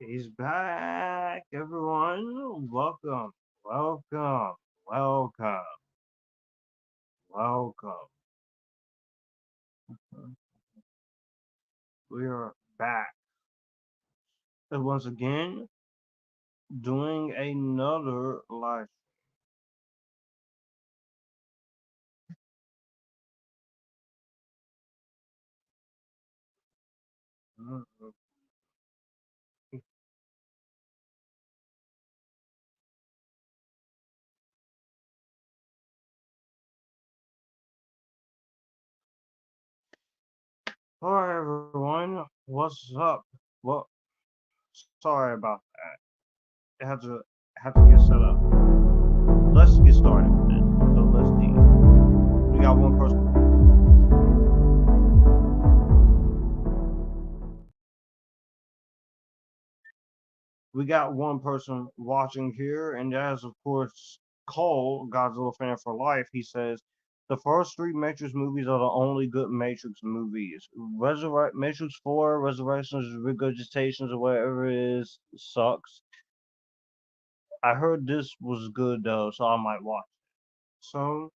He's back, everyone. Welcome, welcome, welcome, welcome. We are back. And once again, doing another live. Alright, everyone. What's up? Well, sorry about that. I had to get set up. Let's get started with it. So let's see. We got one person. We got one person watching here, and that is, of course, Cole, Godzilla fan for life. He says the first three Matrix movies are the only good Matrix movies. Matrix 4, Resurrections, Regurgitations, or whatever it is, sucks. I heard this was good though, so I might watch it. So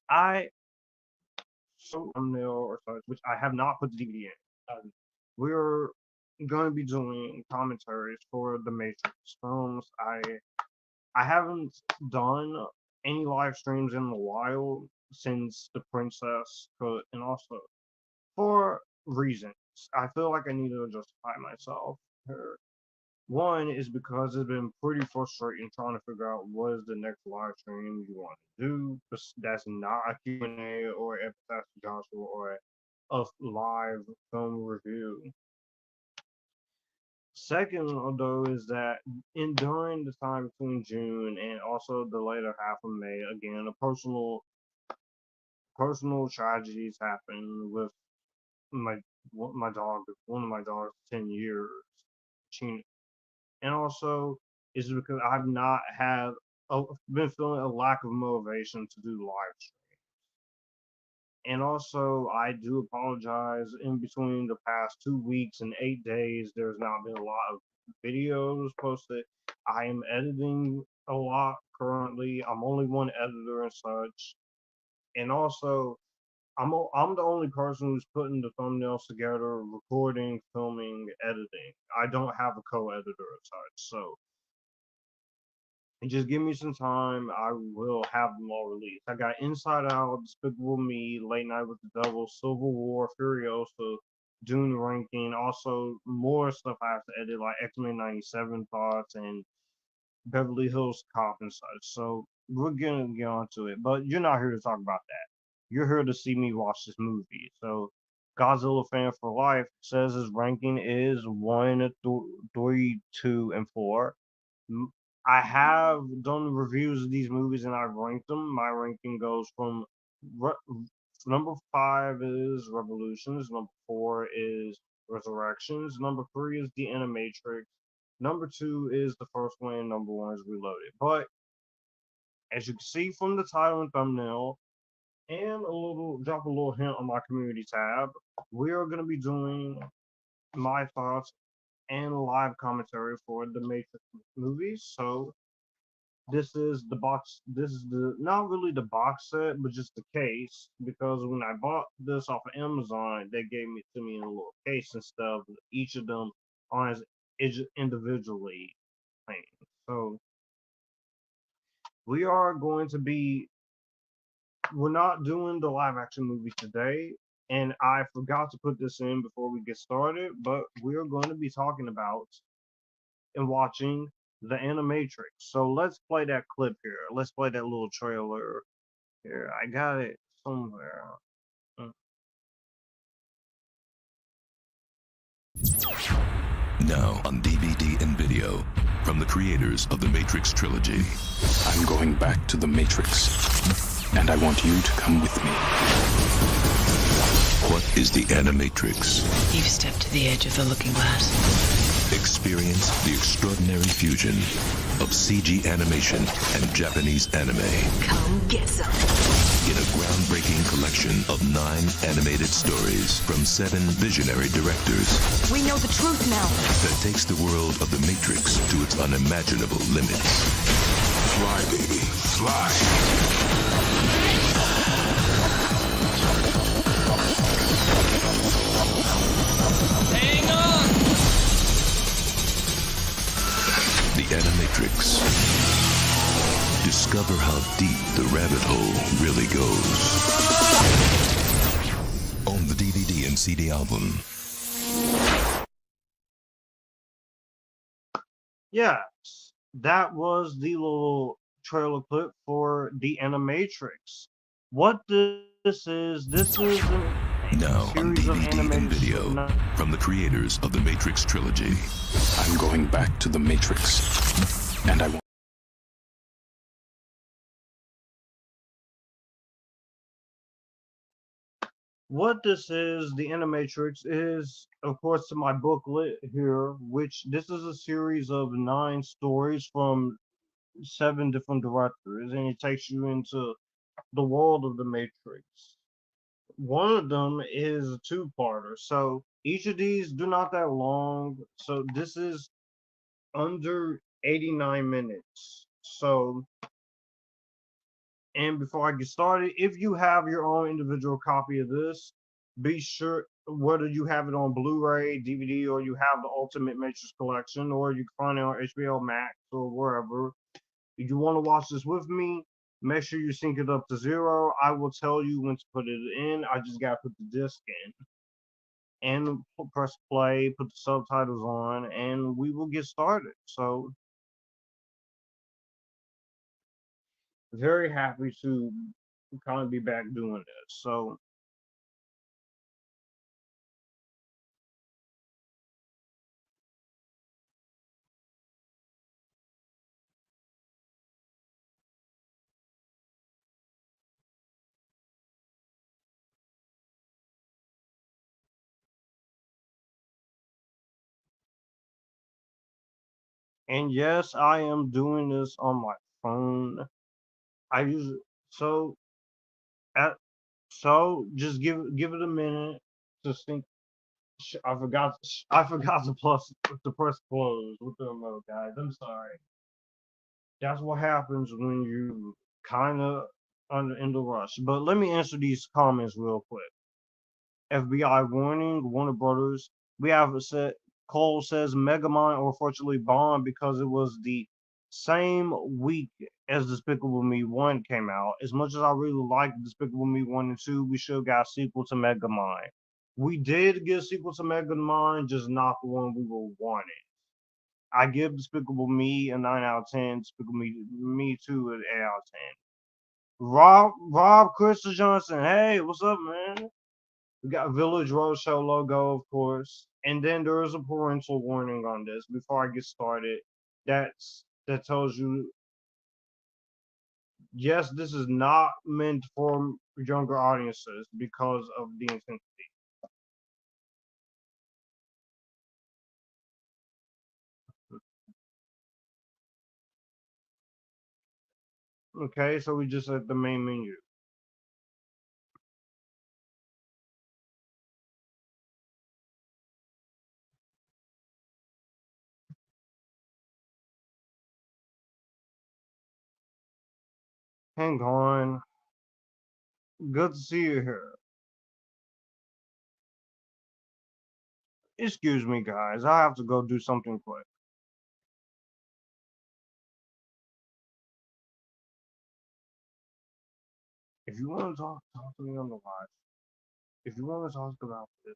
I thumbnail or such, which I have not put the DVD in. We're going to be doing commentaries for the Matrix films. I haven't done any live streams in a while since the Princess, and also for reasons. I feel like I need to justify myself here. One is because it's been pretty frustrating trying to figure out what is the next live stream you want to do. That's not a Q&A or Epictastic Joshua or a live film review. Second, though, is that during the time between June and also the later half of May, again, personal tragedies happened with my dog, one of my dogs, 10 years, Chino. And also is because I've not been feeling a lack of motivation to do live streams. And also, I do apologize. In between the past 2 weeks and 8 days, there's not been a lot of videos posted. I am editing a lot currently. I'm only one editor and such. And also, I'm the only person who's putting the thumbnails together, recording, filming, editing. I don't have a co-editor as such, so just give me some time. I will have them all released. I got Inside Out, Despicable Me, Late Night with the Devil, Civil War, Furiosa, Dune ranking. Also, more stuff I have to edit, like X-Men 97 thoughts and Beverly Hills Cop and such. So we're gonna get onto it, but you're not here to talk about that. You're here to see me watch this movie. So Godzilla fan for life says his ranking is 1, 3, 2, and 4. I have done reviews of these movies and I've ranked them. My ranking goes from number 5 is Revolutions, number 4 is Resurrections, number 3 is The Animatrix, number 2 is the first one, and number 1 is Reloaded. But as you can see from the title and thumbnail, and drop a little hint on my community tab, we are going to be doing my thoughts and live commentary for the Matrix movies. So this is the box. This is not really the box set, but just the case. Because when I bought this off of Amazon, they gave it to me in a little case and stuff. Each of them on individually playing. So we are going to be. We're not doing the live action movie today, and I forgot to put this in before we get started, but we're going to be talking about and watching the Animatrix. So let's play that clip here. Let's play that little trailer here. I got it somewhere. Now on DVD and video from the creators of the Matrix trilogy. I'm going back to the Matrix, and I want you to come with me. What is the Animatrix? You've stepped to the edge of the looking glass. Experience the extraordinary fusion of CG animation and Japanese anime Come get some. in a groundbreaking collection of 9 animated stories from 7 visionary directors We know the truth now. that takes the world of the Matrix to its unimaginable limits. Fly, baby, fly. Hang on! The Animatrix. Discover how deep the rabbit hole really goes. Own the DVD and CD album. Yes, that was the little trailer clip for the Animatrix. What this is Now on series of DVD and animated video from the creators of the Matrix trilogy. I'm going back to the Matrix. And I want. What this is, the Animatrix, is, of course, to my booklet here, which this is a series of 9 stories from 7 different directors, and it takes you into the world of the Matrix. One of them is a 2-parter, so each of these do not that long. So this is under 89 minutes. So, and before I get started, if you have your own individual copy of this, be sure, whether you have it on Blu-ray, DVD, or you have the Ultimate Matrix Collection, or you can find it on HBO Max or wherever. If you want to watch this with me, make sure you sync it up to 0. I will tell you when to put it in. I just gotta put the disc in and press play, put the subtitles on, and we will get started. So, very happy to kind of be back doing this. So, and yes, I am doing this on my phone. I usually so at so just give it a minute to sync. I forgot to press close with the remote, guys. I'm sorry. That's what happens when you kind of in the rush. But let me answer these comments real quick. FBI warning, Warner Brothers. We have said Cole says Megamind unfortunately bombed because it was the same week as Despicable Me 1 came out. As much as I really liked Despicable Me 1 and 2, we should have got a sequel to Megamind. We did get a sequel to Megamind, just not the one we were wanting. I give Despicable Me a 9 out of 10, Despicable Me 2 an 8 out of 10. Rob Crystal Johnson, hey, what's up, man? We got Village Roadshow logo, of course. And then there is a parental warning on this before I get started. That tells you, yes, this is not meant for younger audiences because of the intensity. Okay, so we just at the main menu. Hang on. Good to see you here. Excuse me, guys. I have to go do something quick. If you want to talk to me on the live. If you want to talk about this,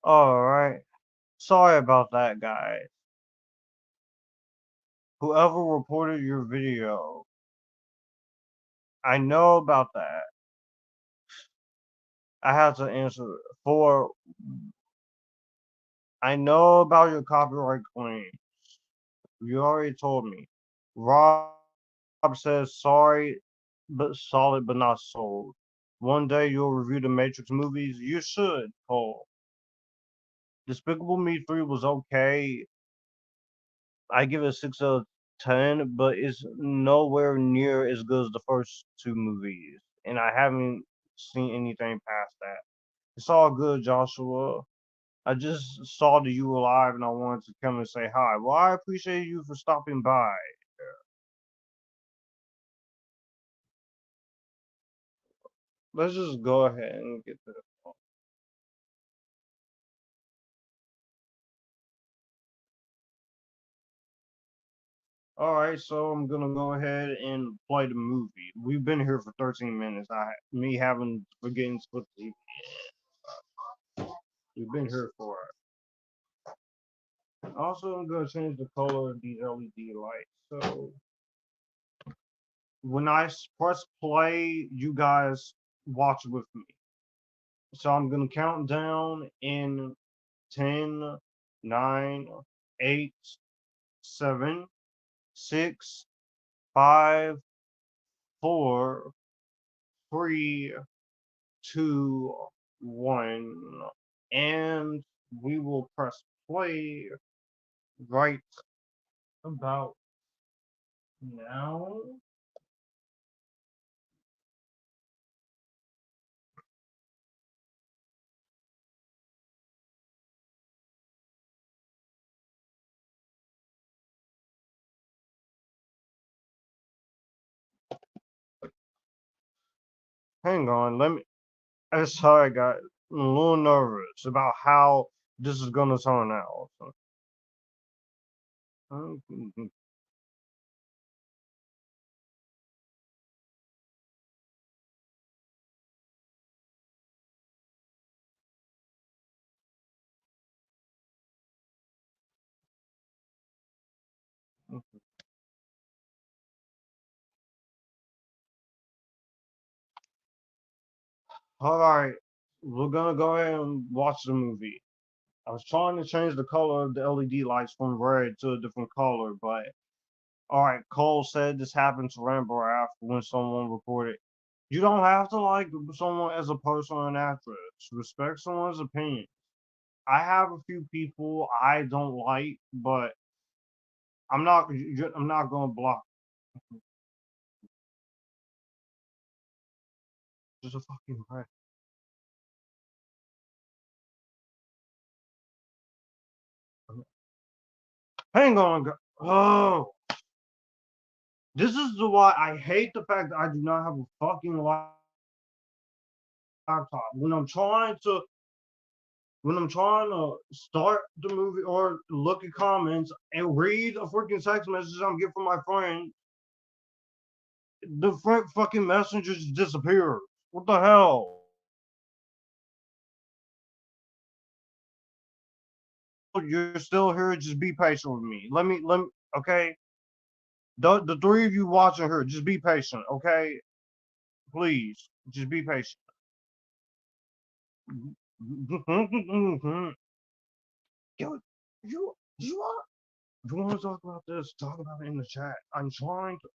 Alright. Sorry about that, guys. Whoever reported your video, I know about that. I have to answer for. I know about your copyright claim. You already told me. Rob says sorry, but solid, but not sold. One day you'll review the Matrix movies. You should, Cole. Despicable Me 3 was okay. I give it a 6 out of 10, but it's nowhere near as good as the first two movies. And I haven't seen anything past that. It's all good, Joshua. I just saw that you were live and I wanted to come and say hi. Well, I appreciate you for stopping by. Let's just go ahead and get to the phone. Alright, so I'm gonna go ahead and play the movie. We've been here for 13 minutes. Me having forgetting to put the. We've been here for it. Also, I'm gonna change the color of these LED lights. So when I press play, you guys watch with me. So I'm gonna count down in 10, 9, 8, 7, 6, 5, 4, 3, 2, 1, and we will press play right about now. Hang on, let me. Sorry, guys. I'm a little nervous about how this is gonna turn out. All right, we're gonna go ahead and watch the movie. I was trying to change the color of the LED lights from red to a different color, but all right. Cole said this happened to Rambo after when someone reported. You don't have to like someone as a person or an actress. Respect someone's opinion. I have a few people I don't like, but I'm not. I'm not gonna block. Just a fucking right. Hang on. Oh, this is the why I hate the fact that I do not have a fucking laptop. When I'm trying to start the movie or look at comments and read a freaking text message I'm getting from my friend, the fucking messenger just disappears. What the hell? You're still here. Just be patient with me. Let me. Okay. The three of you watching her, just be patient. Okay. Please, just be patient. Yo, you are. If you want to talk about this, talk about it in the chat. I'm trying to.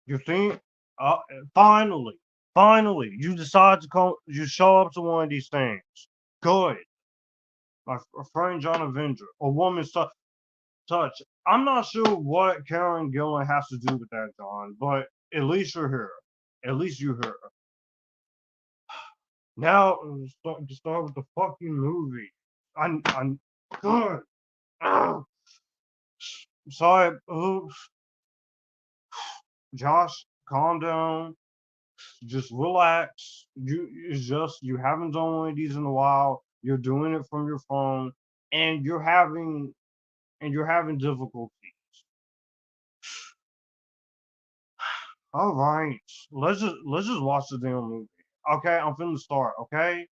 You think? Uh, finally, finally, you decide to come. You show up to one of these things. Good. My friend John Avenger, a woman's touch. I'm not sure what Karen Gillan has to do with that, John, but at least you're here. At least you're here. Now, start with the fucking movie. I'm good. Ugh. Sorry, oops. Josh, calm down. Just relax. It's just you haven't done one of these in a while. You're doing it from your phone, and you're having difficulty. All right, let's just watch the damn movie. Okay, I'm finna start. Okay,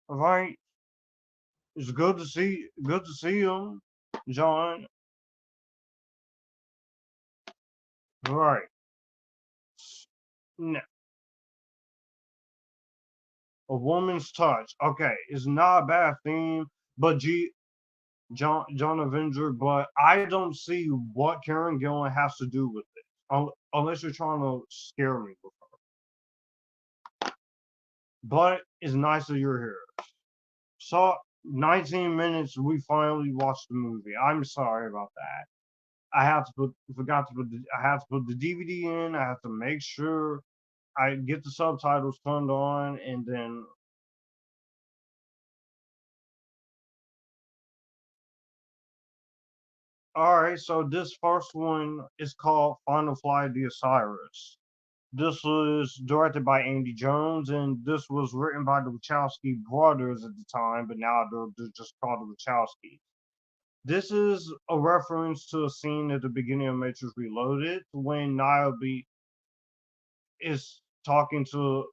all right. It's good to see you, John. All right. Now, a woman's touch. Okay, it's not a bad theme, but John Avenger, but I don't see what Karen Gillan has to do with it. Unless you're trying to scare me with her. But it's nice that you're here. So 19 minutes, we finally watched the movie. I'm sorry about that. I have to put the DVD in. I have to make sure I get the subtitles turned on, and then all right. So this first one is called Final Flight: The Osiris. This was directed by Andy Jones, and this was written by the Wachowski brothers at the time, but now they're just called the Wachowskis. This is a reference to a scene at the beginning of Matrix Reloaded when Niobe is talking to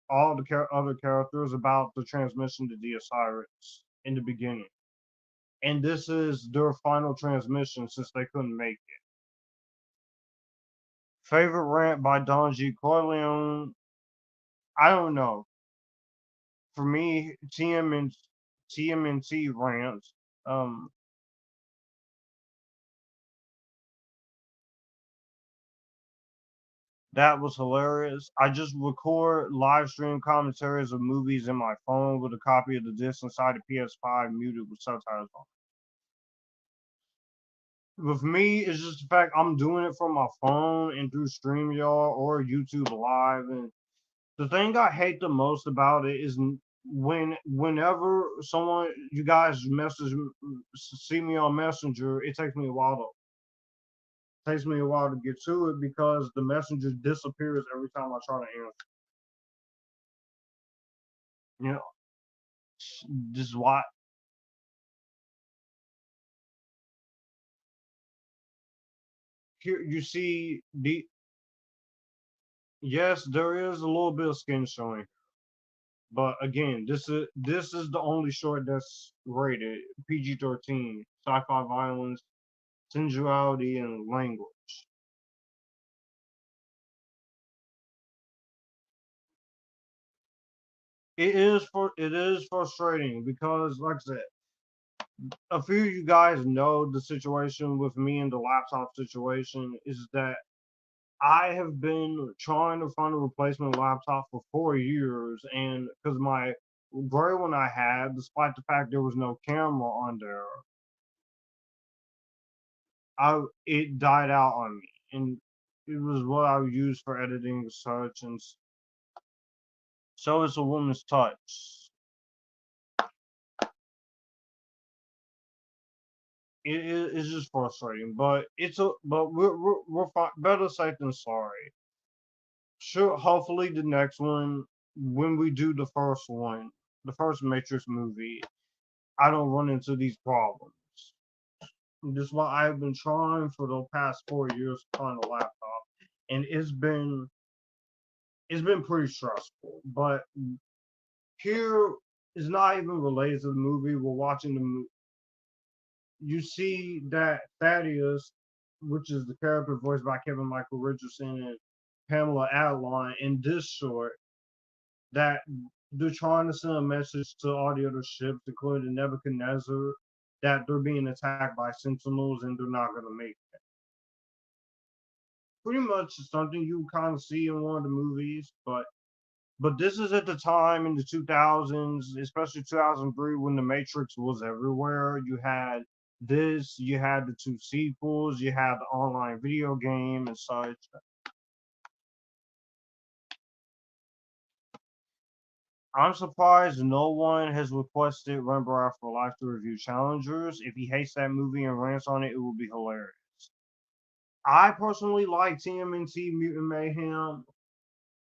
all the other characters about the transmission to the Osiris in the beginning. And this is their final transmission since they couldn't make it. Favorite rant by Don G. Corleone? I don't know. For me, TMNT rants. Um, that was hilarious. I just record live stream commentaries of movies in my phone with a copy of the disc inside the PS5 muted with subtitles on. With me, it's just the fact I'm doing it from my phone and through StreamYard or YouTube Live. And the thing I hate the most about it is whenever you guys see me on Messenger, it takes me a while to get to it because the messenger disappears every time I try to answer. You know, this is why. Here you see the yes, there is a little bit of skin showing, but again, this is the only short that's rated PG-13, sci-fi violence, sensuality, and language. It is frustrating because, like I said, a few of you guys know the situation with me and the laptop situation is that I have been trying to find a replacement laptop for 4 years, and because my gray one I had, despite the fact there was no camera on there, it died out on me, and it was what I would use for editing, search, and so it's a woman's touch. It's just frustrating, but we're better safe than sorry. Sure, hopefully the next one, when we do the first one, the first Matrix movie, I don't run into these problems. This is why I've been trying for the past 4 years to find a laptop, and it's been pretty stressful. But here is not even related to the movie. We're watching the movie. You see that Thaddeus, which is the character voiced by Kevin Michael Richardson and Pamela Adlon in this short, that they're trying to send a message to all the other ships, including Nebuchadnezzar, that they're being attacked by Sentinels and they're not going to make it. pretty much something you kind of see in one of the movies, but this is at the time in the 2000s, especially 2003, when the Matrix was everywhere. You had this, you had the two sequels, you had the online video game and such. I'm surprised no one has requested Remember After Life to review Challengers. If he hates that movie and rants on it, it will be hilarious. I personally like TMNT Mutant Mayhem,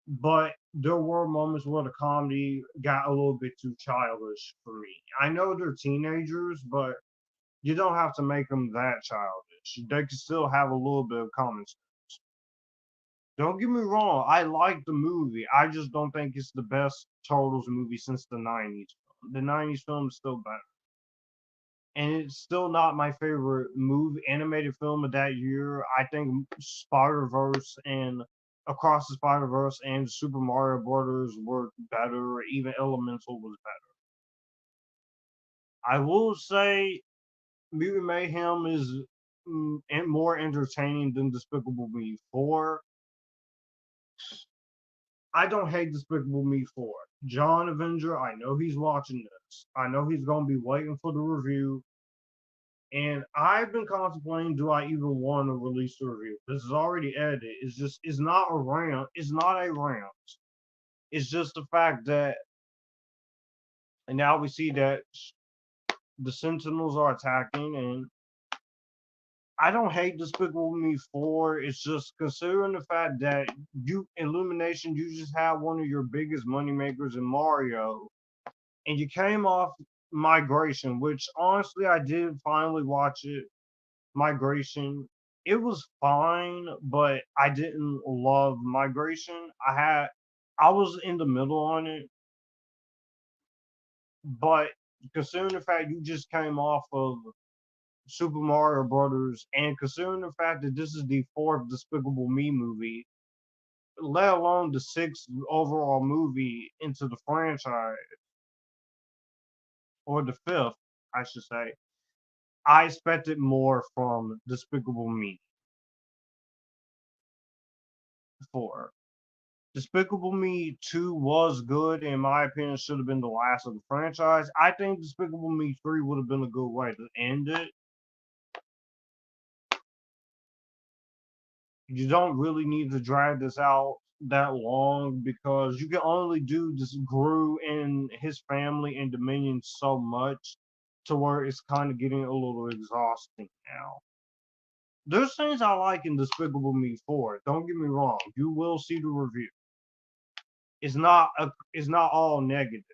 but there were moments where the comedy got a little bit too childish for me. I know they're teenagers, but you don't have to make them that childish. They can still have a little bit of common sense. Don't get me wrong, I like the movie. I just don't think it's the best Turtles movie since the 90s film. The 90s film is still better. And it's still not my favorite movie animated film of that year. I think Spider Verse and Across the Spider Verse and Super Mario Brothers were better. Even Elemental was better. I will say Mutant Mayhem is more entertaining than Despicable Me 4. I don't hate Despicable Me 4. John Avenger, I know he's watching this. I know he's going to be waiting for the review. And I've been contemplating, do I even want to release the review? This is already edited. It's not a rant. It's not a rant. It's just the fact that, and now we see that the Sentinels are attacking, and I don't hate Despicable Me 4. It's just considering the fact that Illumination, you just had one of your biggest moneymakers in Mario, and you came off Migration, which honestly I did finally watch it. Migration. It was fine, but I didn't love Migration. I was in the middle on it, but considering the fact you just came off of Super Mario Brothers, and considering the fact that this is the fourth Despicable Me movie, let alone the sixth overall movie into the franchise, or the fifth, I should say, I expected more from Despicable Me 4. Despicable Me 2 was good, in my opinion, should have been the last of the franchise. I think Despicable Me 3 would have been a good way to end it. You don't really need to drag this out that long because you can only do this Gru and his family and Dominion so much to where it's kind of getting a little exhausting now. There's things I like in Despicable Me 4. Don't get me wrong. You will see the review. It's not all negatives.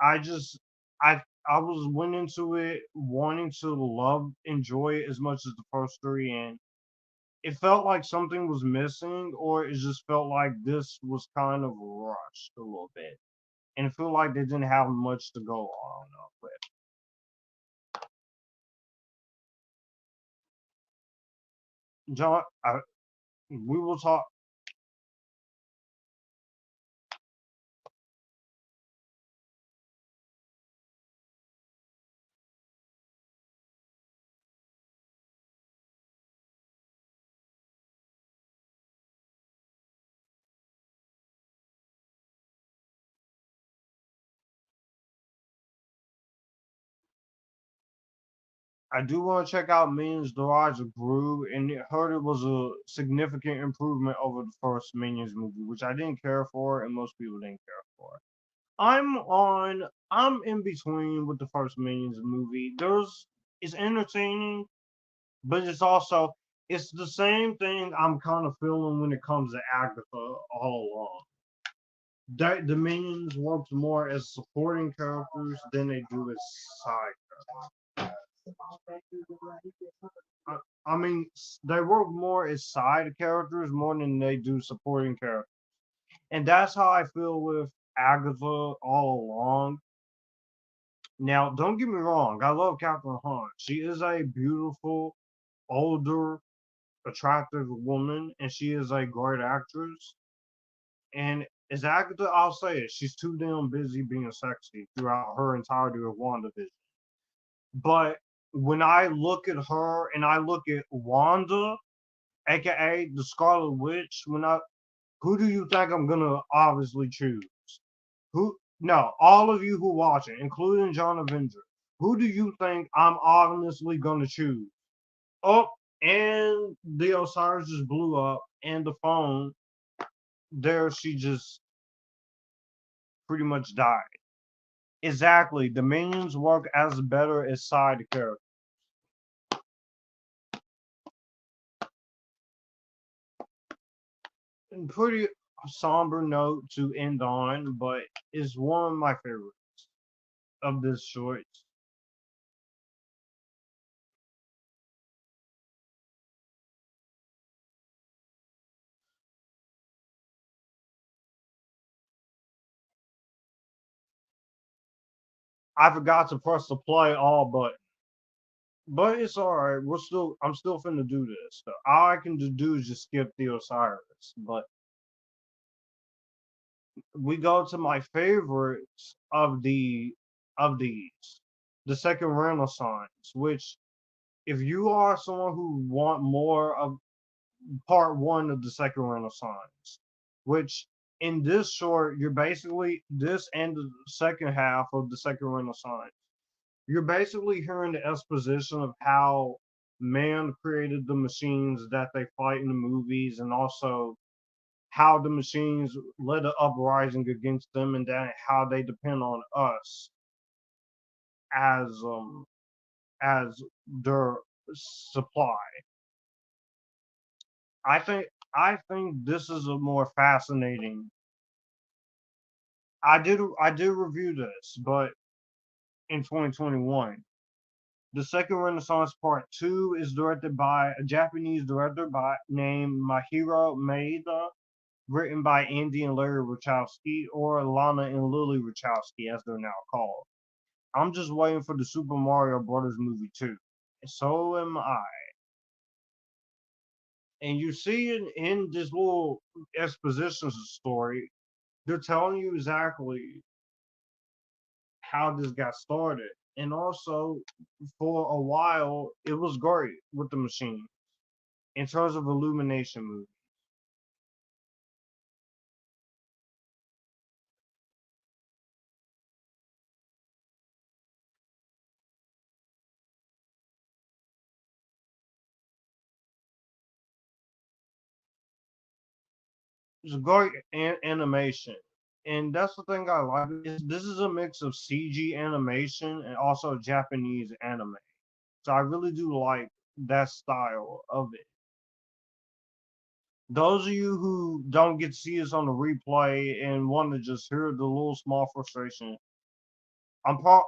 I just I I was went into it wanting to enjoy it as much as the first three, and it felt like something was missing, or it just felt like this was kind of rushed a little bit, and it felt like they didn't have much to go on with. John, we will talk. I do want to check out Minions: The Rise of Gru, and it heard it was a significant improvement over the first Minions movie, which I didn't care for, and most people didn't care for. I'm in between with the first Minions movie. It's entertaining, but it's the same thing I'm kind of feeling when it comes to Agatha all along. The Minions worked more as supporting characters than they do as side characters. I mean, they work more as side characters more than they do supporting characters. And that's how I feel with Agatha all along. Now, don't get me wrong, I love Catherine Hahn. She is a beautiful, older, attractive woman, and she is a great actress. And as Agatha, I'll say it, she's too damn busy being sexy throughout her entirety of WandaVision. But when I look at her and I look at Wanda, aka the Scarlet Witch. Who do you think I'm gonna obviously choose? Who? No, all of you who watch it, including John Avenger. Who do you think I'm honestly gonna choose? Oh, and the Osiris just blew up, and the phone there, she just pretty much died. Exactly, the minions work as better as side characters. And pretty somber note to end on, but it's one of my favorites of this short. I forgot to press the play all button. But it's alright. I'm still finna do this. So all I can just do is just skip the Osiris. But we go to my favorites of these. The second Renaissance, which if you are someone who want more of part one of the second Renaissance, which in this short, you're basically this and the second half of the second Renaissance. You're basically hearing the exposition of how man created the machines that they fight in the movies, and also how the machines led an uprising against them, and then how they depend on us as um as their supply. I think this is a more fascinating. I did review this, but in 2021. The second Renaissance Part 2 is directed by a Japanese director named Mahiro Maeda, written by Andy and Larry Wachowski, or Lana and Lily Wachowski, as they're now called. I'm just waiting for the Super Mario Brothers movie too. So am I. And you see in this little exposition story, they're telling you exactly how this got started. And also, for a while, it was great with the machine in terms of Illumination movie. It's great animation. And that's the thing I like. This is a mix of CG animation and also Japanese anime. So I really do like that style of it. Those of you who don't get to see us on the replay and want to just hear the little small frustration, I'm pro-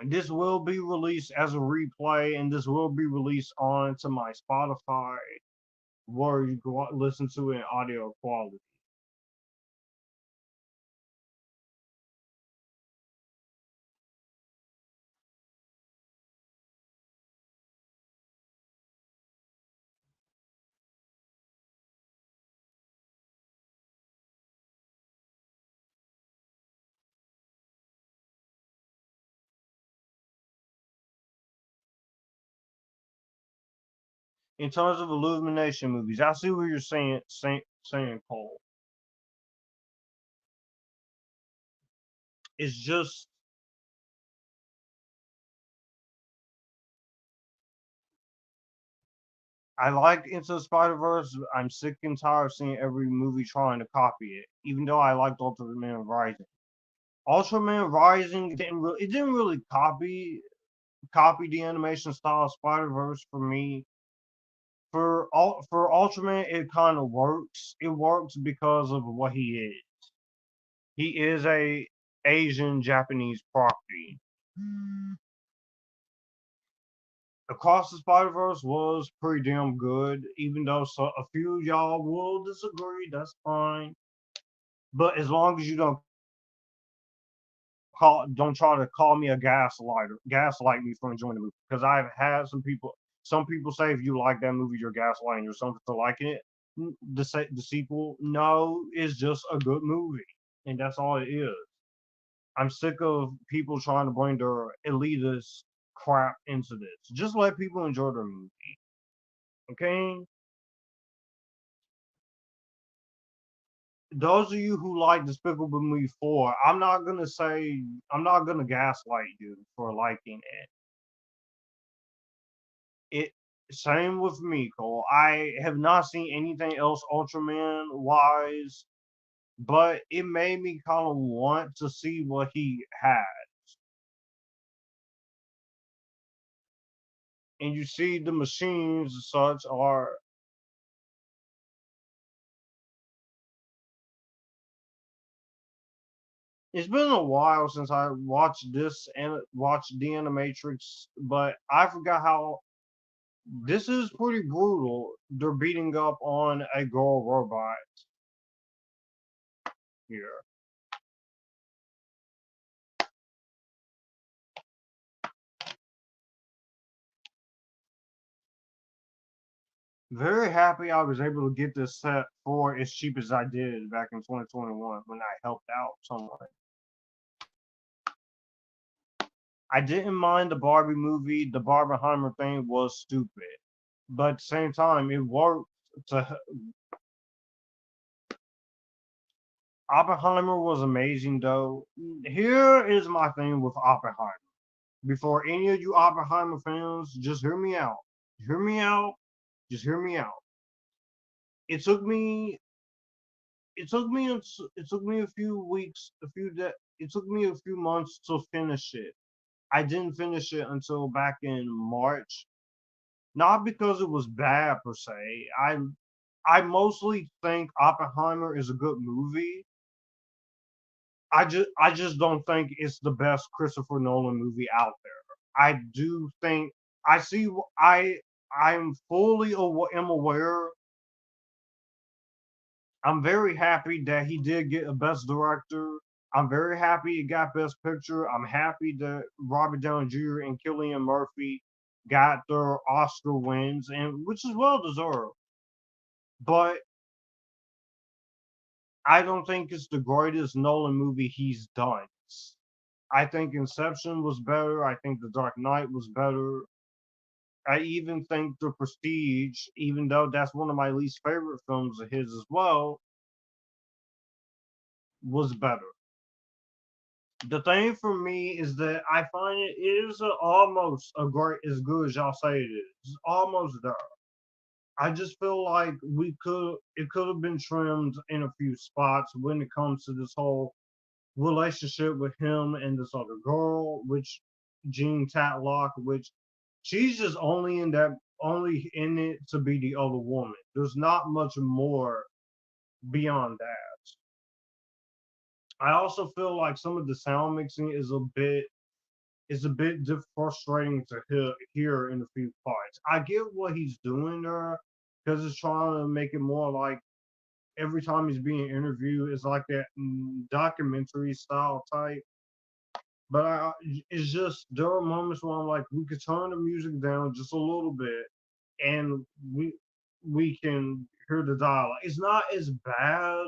this will be released as a replay, and this will be released on to my Spotify, where you can listen to it in audio quality. In terms of Illumination movies, I see what you're saying, Cole. It's just I like Into the Spider Verse. I'm sick and tired of seeing every movie trying to copy it. Even though I liked Ultraman Rising. Ultraman Rising didn't really copy the animation style of Spider Verse for me. For Ultraman, it kind of works. It works because of what he is. He is a Asian Japanese property. Across the Spider Verse was pretty damn good, even though a few of y'all will disagree. That's fine, but as long as you don't try to call me a gaslight me for enjoying the movie, because I've had some people say if you like that movie, you're gaslighting yourself for liking it. The sequel, no, is just a good movie, and that's all it is. I'm sick of people trying to bring their elitist crap into this. Just let people enjoy their movie. Okay? Those of you who like Despicable Me 4, I'm not gonna gaslight you for liking it. Same with me, Cole. I have not seen anything else Ultraman wise, but it made me kind of want to see what he had. And you see the machines and such are. It's been a while since I watched this and watched the Animatrix, but I forgot how this is pretty brutal. They're beating up on a girl robot here. Very happy I was able to get this set for as cheap as I did back in 2021 when I helped out someone. I didn't mind the Barbie movie. The Barbenheimer thing was stupid, but at the same time, it worked. To Oppenheimer was amazing, though. Here is my thing with Oppenheimer. Before any of you Oppenheimer fans, just hear me out. Hear me out. Just hear me out. It took me. It took me. It took me a few weeks, it took me a few months to finish it. I didn't finish it until back in March. Not because it was bad per se. I mostly think Oppenheimer is a good movie. I just don't think it's the best Christopher Nolan movie out there. I do think I see I'm fully am aware. I'm very happy that he did get a best director. I'm very happy he got best picture. I'm happy that Robert Downey Jr. and Cillian Murphy got their Oscar wins, and which is well deserved. But I don't think it's the greatest Nolan movie he's done. I think Inception was better. I think The Dark Knight was better. I even think The Prestige, even though that's one of my least favorite films of his as well, was better. The thing for me is that I find it is almost a great as good as y'all say it is. It's almost there. I just feel like it could have been trimmed in a few spots when it comes to this whole relationship with him and this other girl, which Jean Tatlock, which she's just only in it to be the other woman. There's not much more beyond that. I also feel like some of the sound mixing is a bit frustrating to hear in a few parts. I get what he's doing there because it's trying to make it more like every time he's being interviewed, it's like that documentary style type. But it's just there are moments where I'm like, we could turn the music down just a little bit, and we can hear the dialogue. It's not as bad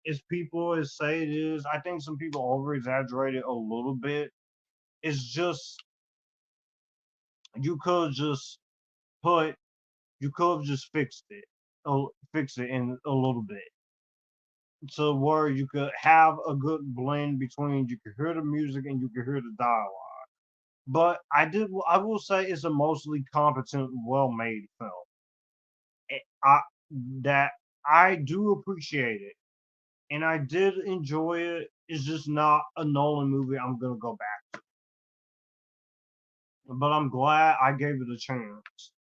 as people as say it is. I think some people over exaggerate it a little bit. It's just you could just put you could have just fix it in a little bit to where you could have a good blend between you could hear the music and you could hear the dialogue. But I will say it's a mostly competent, well-made film. I that I do appreciate it, and I did enjoy it. It's just not a Nolan movie I'm gonna go back to. But I'm glad I gave it a chance.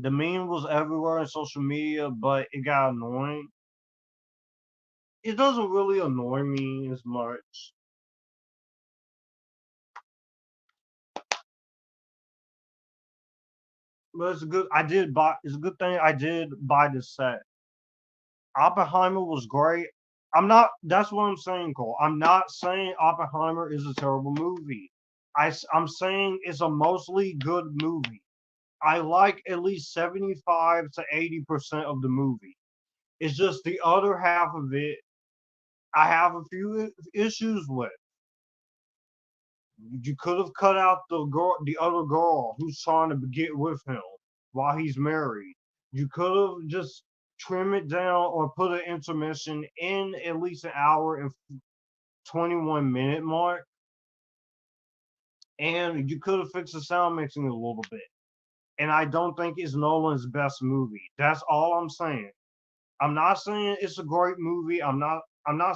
The meme was everywhere on social media, but it got annoying. It doesn't really annoy me as much. But it's a good. I did buy. It's a good thing I did buy this set. Oppenheimer was great. I'm not. That's what I'm saying, Cole. I'm not saying Oppenheimer is a terrible movie. I'm saying it's a mostly good movie. I like at least 75 to 80% of the movie. It's just the other half of it I have a few issues with. You could have cut out the other girl who's trying to get with him while he's married. You could have just trim it down or put an intermission in at least an hour and 21-minute mark, and you could have fixed the sound mixing a little bit. And I don't think it's Nolan's best movie. That's all I'm saying. I'm not saying it's a great movie. I'm not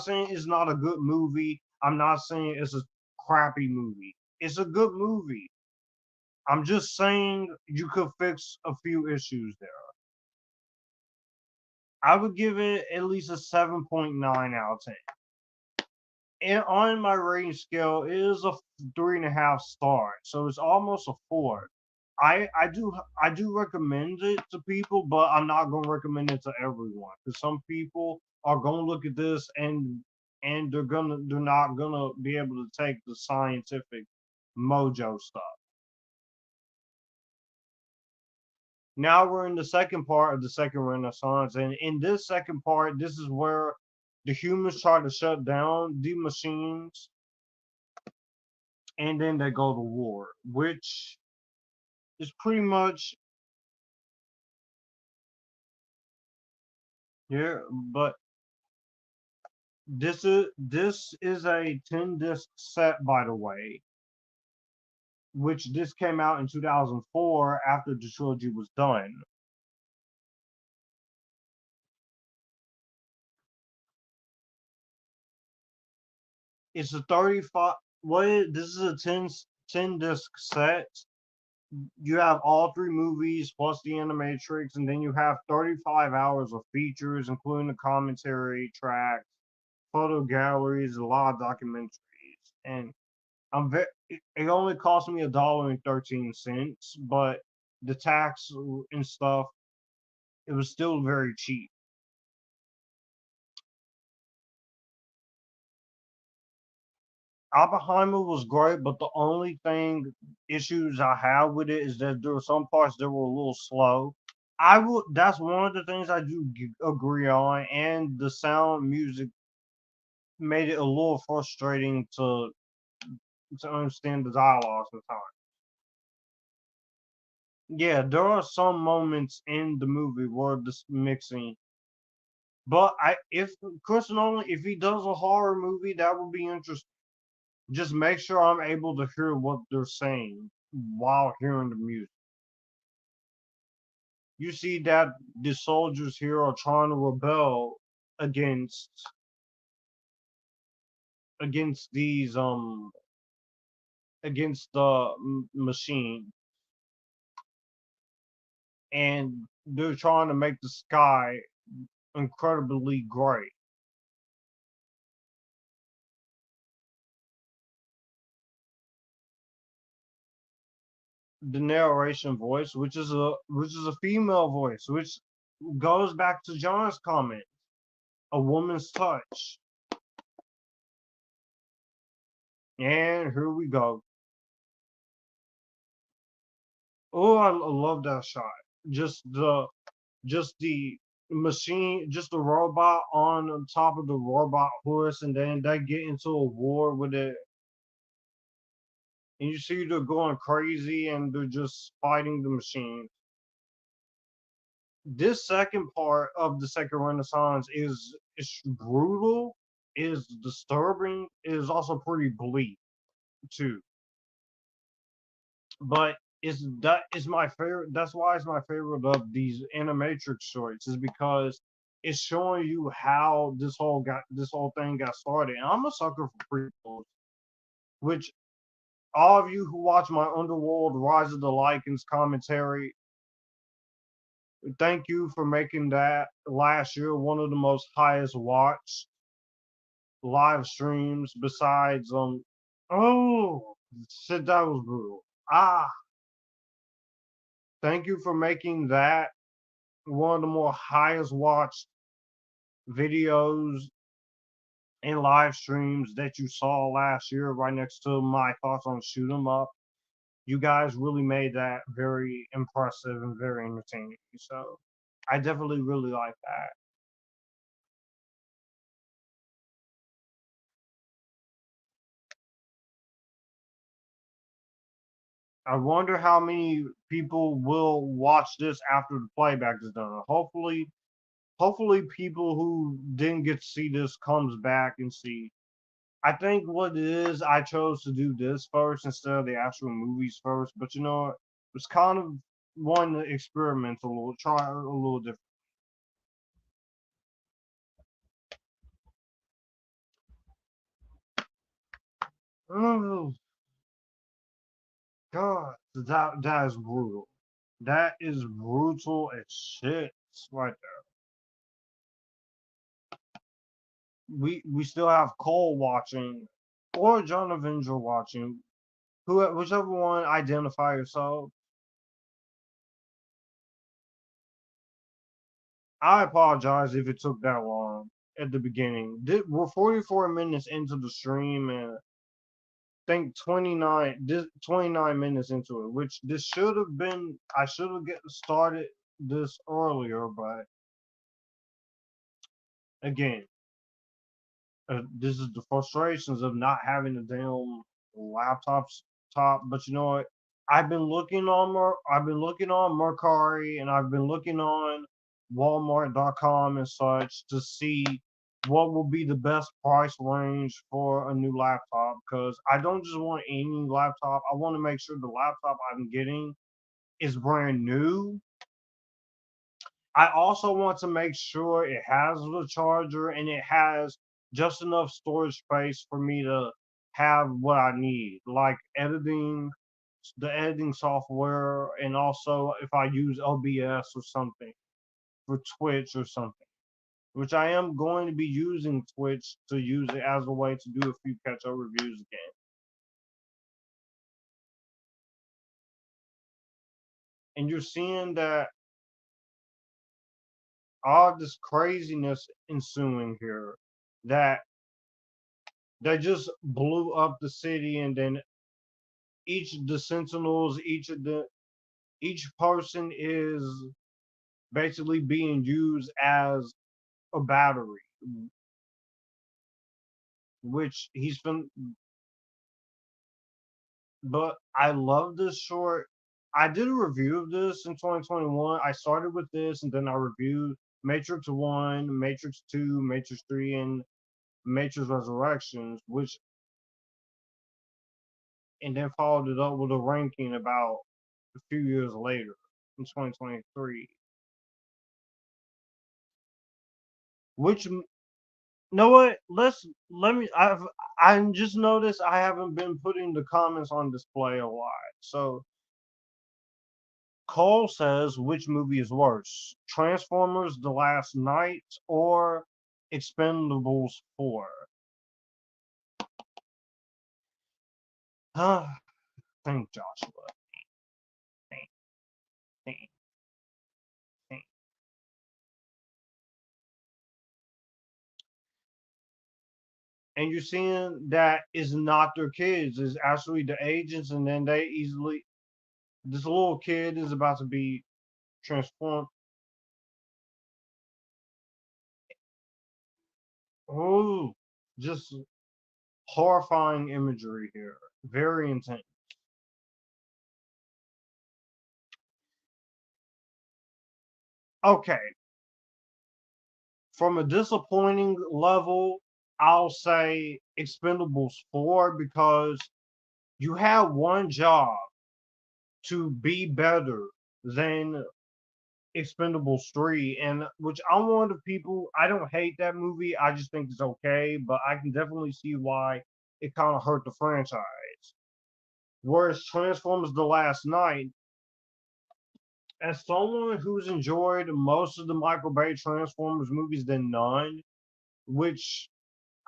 saying it's not a good movie. I'm not saying it's a crappy movie. It's a good movie. I'm just saying you could fix a few issues there. I would give it at least a 7.9 out of 10. And on my rating scale, it is a 3.5 star, so it's almost a 4. I do recommend it to people, but I'm not gonna recommend it to everyone because some people are gonna look at this and they're not gonna be able to take the scientific mojo stuff. Now we're in the second part of the second renaissance, and in this second part, this is where the humans try to shut down the machines, and then they go to war, which is pretty much, yeah. But this is a 10 disc set, by the way, which this came out in 2004 after the trilogy was done. It's a 35. This is a 10 disc set. You have all three movies plus the Animatrix, and then you have 35 hours of features, including the commentary tracks, photo galleries, a lot of documentaries. And it only cost me $1.13, but the tax and stuff, it was still very cheap. Oppenheimer was great, but the only issues I have with it is that there were some parts that were a little slow. That's one of the things I do agree on, and the sound music made it a little frustrating to understand the dialogue sometimes. Yeah, there are some moments in the movie where this mixing, but if Chris Nolan, if he does a horror movie, that would be interesting. Just make sure I'm able to hear what they're saying while hearing the music. You see that the soldiers here are trying to rebel against against these against the machine, and they're trying to make the sky incredibly gray. The narration voice, which is a female voice, which goes back to John's comment, a woman's touch. And here we go. Oh, I love that shot. Just the machine, just the robot on top of the robot horse, and then they get into a war with it, and you see they're going crazy, and they're just fighting the machine. This second part of the second Renaissance is brutal, is disturbing, is also pretty bleak too. But that is my favorite. That's why it's my favorite of these Animatrix shorts, is because it's showing you how this whole thing got started. And I'm a sucker for prequels, which all of you who watch my Underworld Rise of the Lycans commentary, thank you for making that last year one of the most highest watched live streams besides oh shit, that was brutal. Ah, thank you for making that one of the more highest watched videos and live streams that you saw last year, right next to my thoughts on Shoot 'em Up. You guys really made that very impressive and very entertaining. So I definitely really like that. I wonder how many people will watch this after the playback is done. Hopefully people who didn't get to see this comes back and see. I think what it is, I chose to do this first instead of the actual movies first, but you know, it's kind of one to experiment a little, try a little different. Oh God, that is brutal. That is brutal as shit right there. We still have Cole watching, or John Avenger watching, whichever one identify yourself. I apologize if it took that long at the beginning. We're 44 minutes into the stream and I think 29 minutes into it, which this should have been. I should have get started this earlier, but again, this is the frustrations of not having a damn laptop's top. But you know what? I've been looking on Mercari and I've been looking on Walmart.com and such to see what will be the best price range for a new laptop because I don't just want any laptop. I want to make sure the laptop I'm getting is brand new. I also want to make sure it has the charger and it has just enough storage space for me to have what I need, like the editing software, and also if I use OBS or something for Twitch or something, which I am going to be using Twitch to use it as a way to do a few catch-up reviews again. And you're seeing that all this craziness ensuing here that they just blew up the city and then each the sentinels each person is basically being used as a battery, which he's been. But I love this short. I did a review of this in 2021. I started with this and then I reviewed Matrix 1, Matrix 2, Matrix 3, and Matrix Resurrections, which and then followed it up with a ranking about a few years later in 2023. Which know what? Let me. I just noticed I haven't been putting the comments on display a lot. So Cole says, which movie is worse, Transformers: The Last Night or Expendables 4? Think, Joshua. Think, think, think. And you're seeing that is not their kids, is actually the agents, and then they easily. This little kid is about to be transformed. Oh, just horrifying imagery here. Very intense. Okay, from a disappointing level, I'll say Expendables 4 because you have one job to be better than Expendables 3, and which I'm one of the people, I don't hate that movie. I just think it's okay, but I can definitely see why it kind of hurt the franchise. Whereas Transformers The Last Night, as someone who's enjoyed most of the Michael Bay Transformers movies than none, which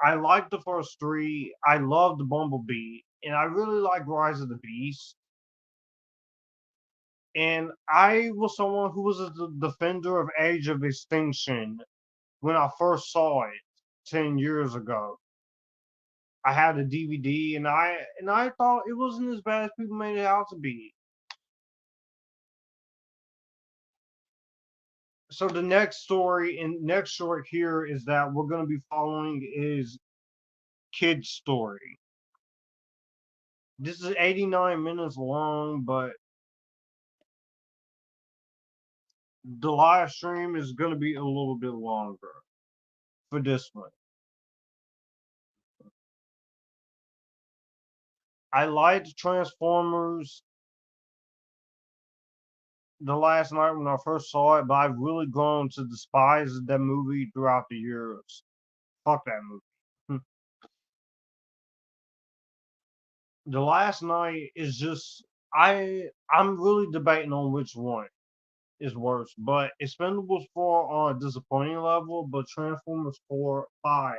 I like the first three, I love the Bumblebee, and I really like Rise of the Beast. And I was someone who was a defender of Age of Extinction when I first saw it 10 years ago. I had a DVD and I thought it wasn't as bad as people made it out to be. So the next story and next short here is that we're going to be following is Kid's story. This is 89 minutes long, but the live stream is gonna be a little bit longer for this one. I liked Transformers the last night when I first saw it, but I've really grown to despise that movie throughout the years. Fuck that movie. The last night is just I'm really debating on which one is worse, but Expendables 4 on a disappointing level, but Transformers 4 5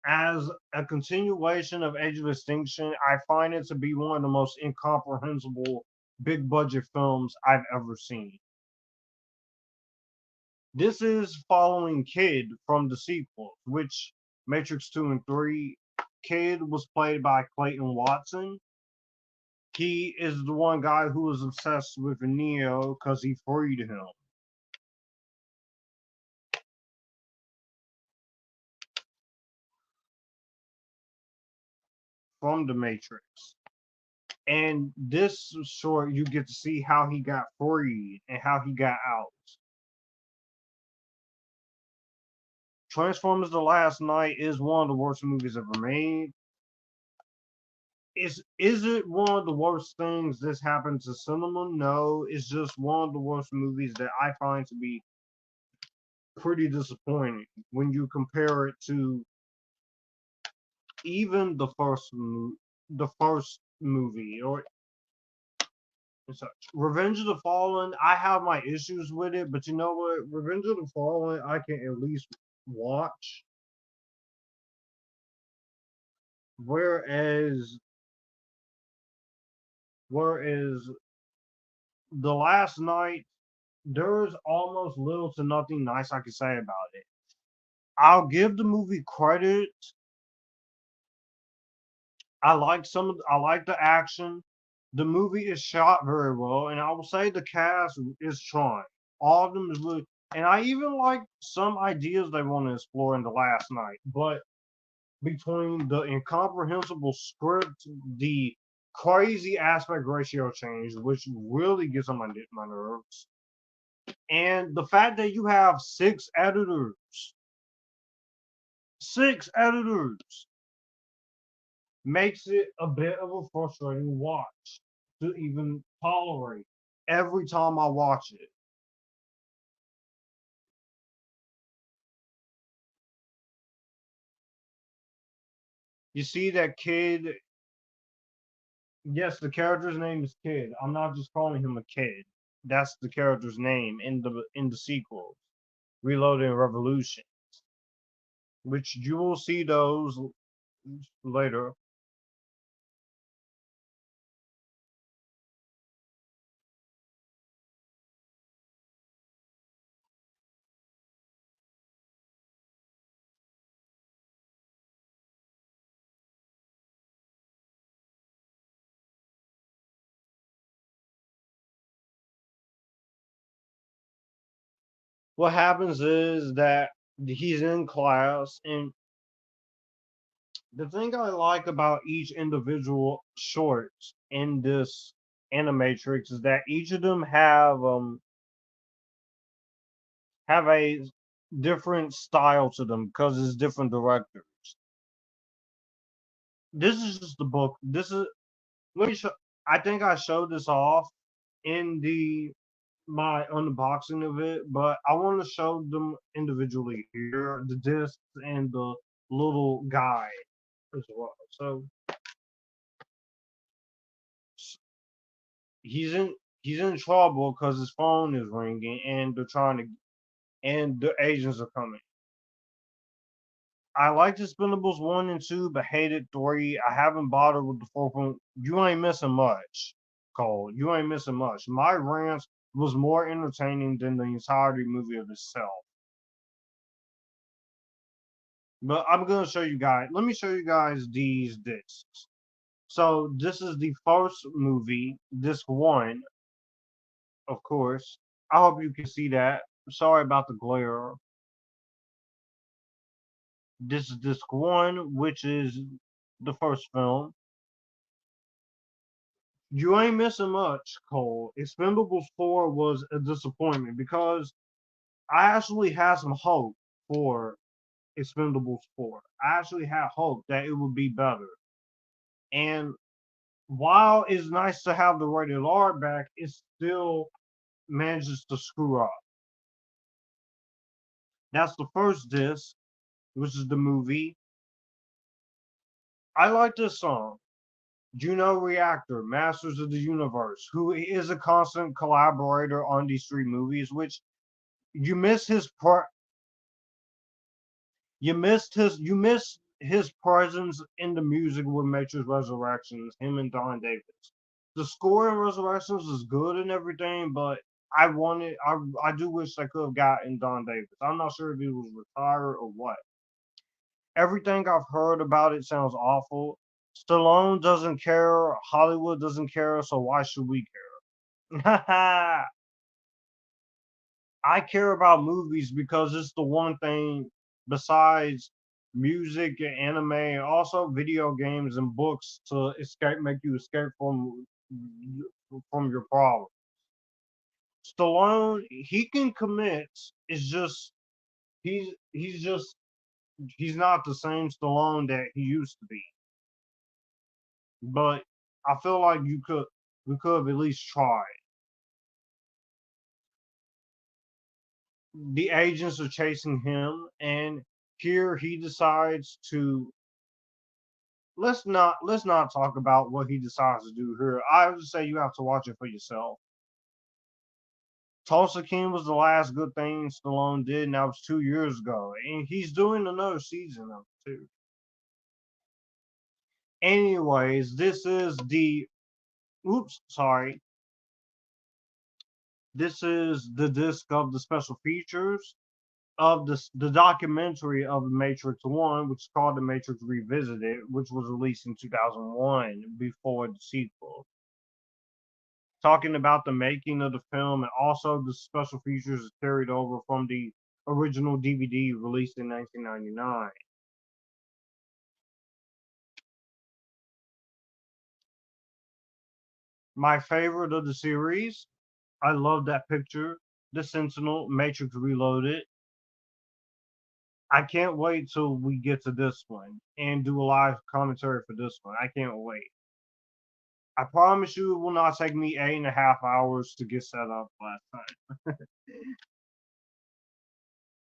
as a continuation of Age of Extinction, I find it to be one of the most incomprehensible big budget films I've ever seen. This is following Kid from the sequels, which Matrix 2 and 3. Kid was played by Clayton Watson. He is the one guy who was obsessed with Neo because he freed him from the Matrix. And this short, you get to see how he got freed and how he got out. Transformers: The Last Night is one of the worst movies ever made. Is it one of the worst things that's happened to cinema? No, it's just one of the worst movies that I find to be pretty disappointing when you compare it to even the first movie or such. Revenge of the Fallen, I have my issues with it, but you know what? Revenge of the Fallen, I can at least watch. Whereas, whereas the last night, there's almost little to nothing nice I can say about it. I'll give the movie credit. I like the action. The movie is shot very well, and I will say the cast is trying. All of them is really, and I even like some ideas they want to explore in the last night. But between the incomprehensible script, the crazy aspect ratio change, which really gets on my nerves, and the fact that you have six editors makes it a bit of a frustrating watch to even tolerate every time I watch it. You see that Kid, yes, the character's name is Kid. I'm not just calling him a kid. That's the character's name in the sequels, Reload and Revolution, which you will see those later. What happens is that he's in class, and the thing I like about each individual shorts in this Animatrix is that each of them have a different style to them because it's different directors. This is just the book. This is let me show. I think I showed this off in the my unboxing of it, but I want to show them individually here, the discs and the little guide as well. So he's in trouble because his phone is ringing and they're trying to and the agents are coming. I liked Expendables 1 and 2, but hated 3. I haven't bothered with the fourth one. You ain't missing much, Cole. You ain't missing much. My rants was more entertaining than the entirety movie of itself. But I'm gonna show you guys. Let me show you guys these discs. So this is the first movie, disc one, of course. I hope you can see that. Sorry about the glare. This is disc one, which is the first film. You ain't missing much, Cole. Expendables 4 was a disappointment because I actually had some hope for Expendables 4. I actually had hope that it would be better. And while it's nice to have the rated R back, it still manages to screw up. That's the first disc, which is the movie. I like this song. Juno Reactor, Masters of the Universe, who is a constant collaborator on these three movies, which you miss his you miss his presence in the music with Matrix Resurrections, him and Don Davis. The score in Resurrections is good and everything, but I do wish I could have gotten Don Davis. I'm not sure if he was retired or what. Everything I've heard about it sounds awful. Stallone doesn't care, Hollywood doesn't care, so why should we care? I care about movies because it's the one thing besides music and anime and also video games and books to make you escape from your problem. Stallone, he can commit. It's just he's just he's not the same Stallone that he used to be. But I feel like we could have at least tried. The agents are chasing him, and here he decides to let's not talk about what he decides to do here. I would say you have to watch it for yourself. Tulsa King was the last good thing Stallone did, and that was 2 years ago, and he's doing another season of it too. Anyways, this is the oops, sorry. This is the disc of the special features of the documentary of the Matrix One, which is called The Matrix Revisited, which was released in 2001 before the sequel. Talking about the making of the film and also the special features carried over from the original DVD released in 1999. My favorite of the series, I love that picture. The Sentinel, Matrix Reloaded. I can't wait till we get to this one and do a live commentary for this one. I can't wait. I promise you it will not take me 8.5 hours to get set up last time.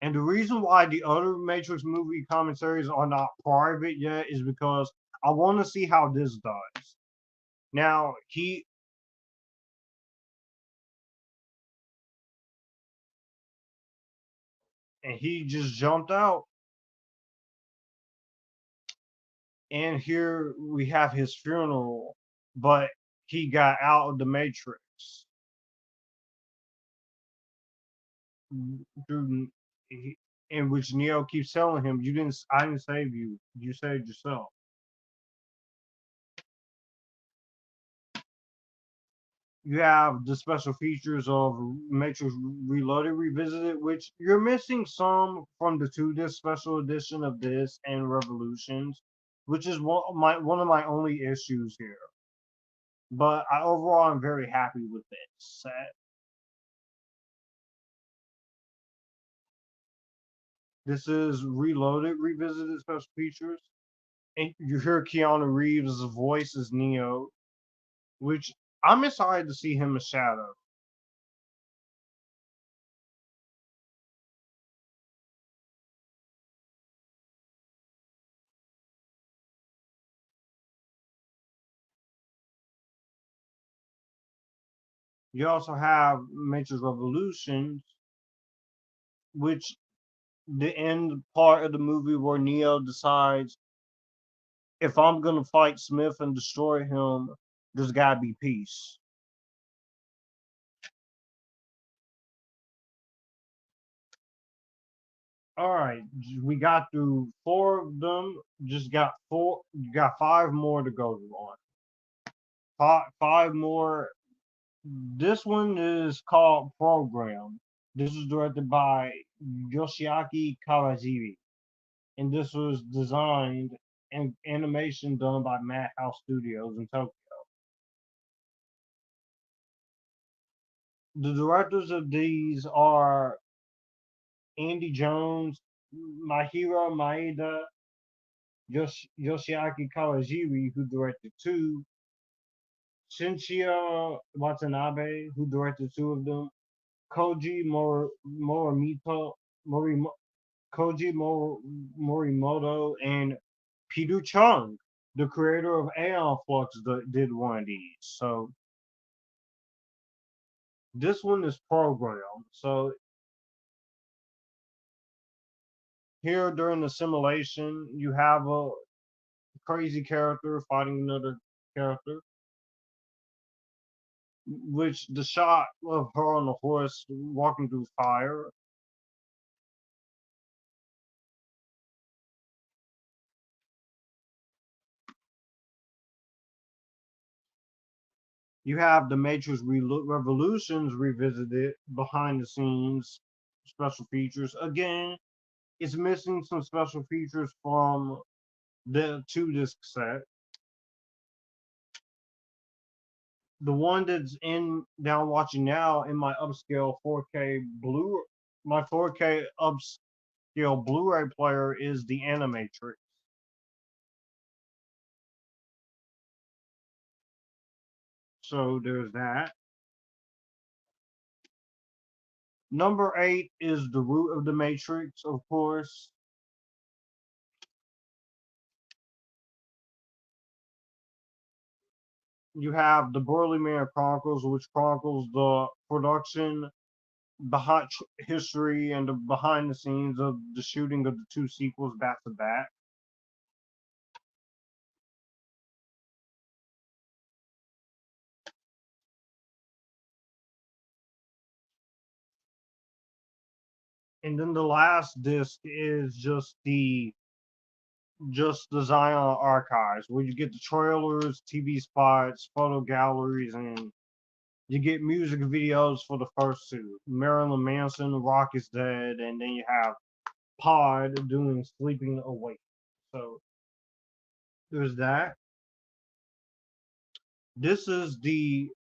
And the reason why the other Matrix movie commentaries are not private yet is because I want to see how this does. Now, he just jumped out. And here we have his funeral, but he got out of the Matrix. Through, in which Neo keeps telling him, I didn't save you. You saved yourself." You have the special features of Matrix Reloaded Revisited, which you're missing some from the 2 disc special edition of this and Revolutions, which is one of my only issues here. But overall, I'm very happy with this set. This is Reloaded Revisited special features, and you hear Keanu Reeves' voice as Neo, which I'm excited to see him as Shadow. You also have Matrix Revolutions, which the end part of the movie where Neo decides, if I'm gonna fight Smith and destroy him, there's gotta be peace. All right, we got through 4 of them. Just got 4. You got 5 more to go on. Five more. This one is called Program. This is directed by Yoshiaki Kawajiri. and this was designed and animation done by Madhouse Studios in Tokyo. The directors of these are Andy Jones, Mahiro Maeda, Yoshiaki Kawajiri, who directed two, Shinshio Watanabe, who directed two of them, Koji Morimito, Morimo, Morimoto, and Peter Chung, the creator of Aeon Flux, did one of these. So this one is programmed. So here during the simulation, you have a crazy character fighting another character, which the shot of her on the horse walking through fire. You have the Matrix Revolutions revisited behind the scenes special features. Again, it's missing some special features from the 2 disc set. The one that's in down watching now in my upscale 4K my 4K upscale Blu-ray player is the Animatrix. So there's that. Number 8 is The Root of the Matrix, of course. You have the Burly Man Chronicles, which chronicles the production behind history and the behind the scenes of the shooting of the 2 sequels back to back. And then the last disc is just the Zion archives, where you get the trailers, TV spots, photo galleries, and you get music videos for the first two. Marilyn Manson, Rock is Dead, and then you have Pod doing Sleeping Awake. So there's that. This is the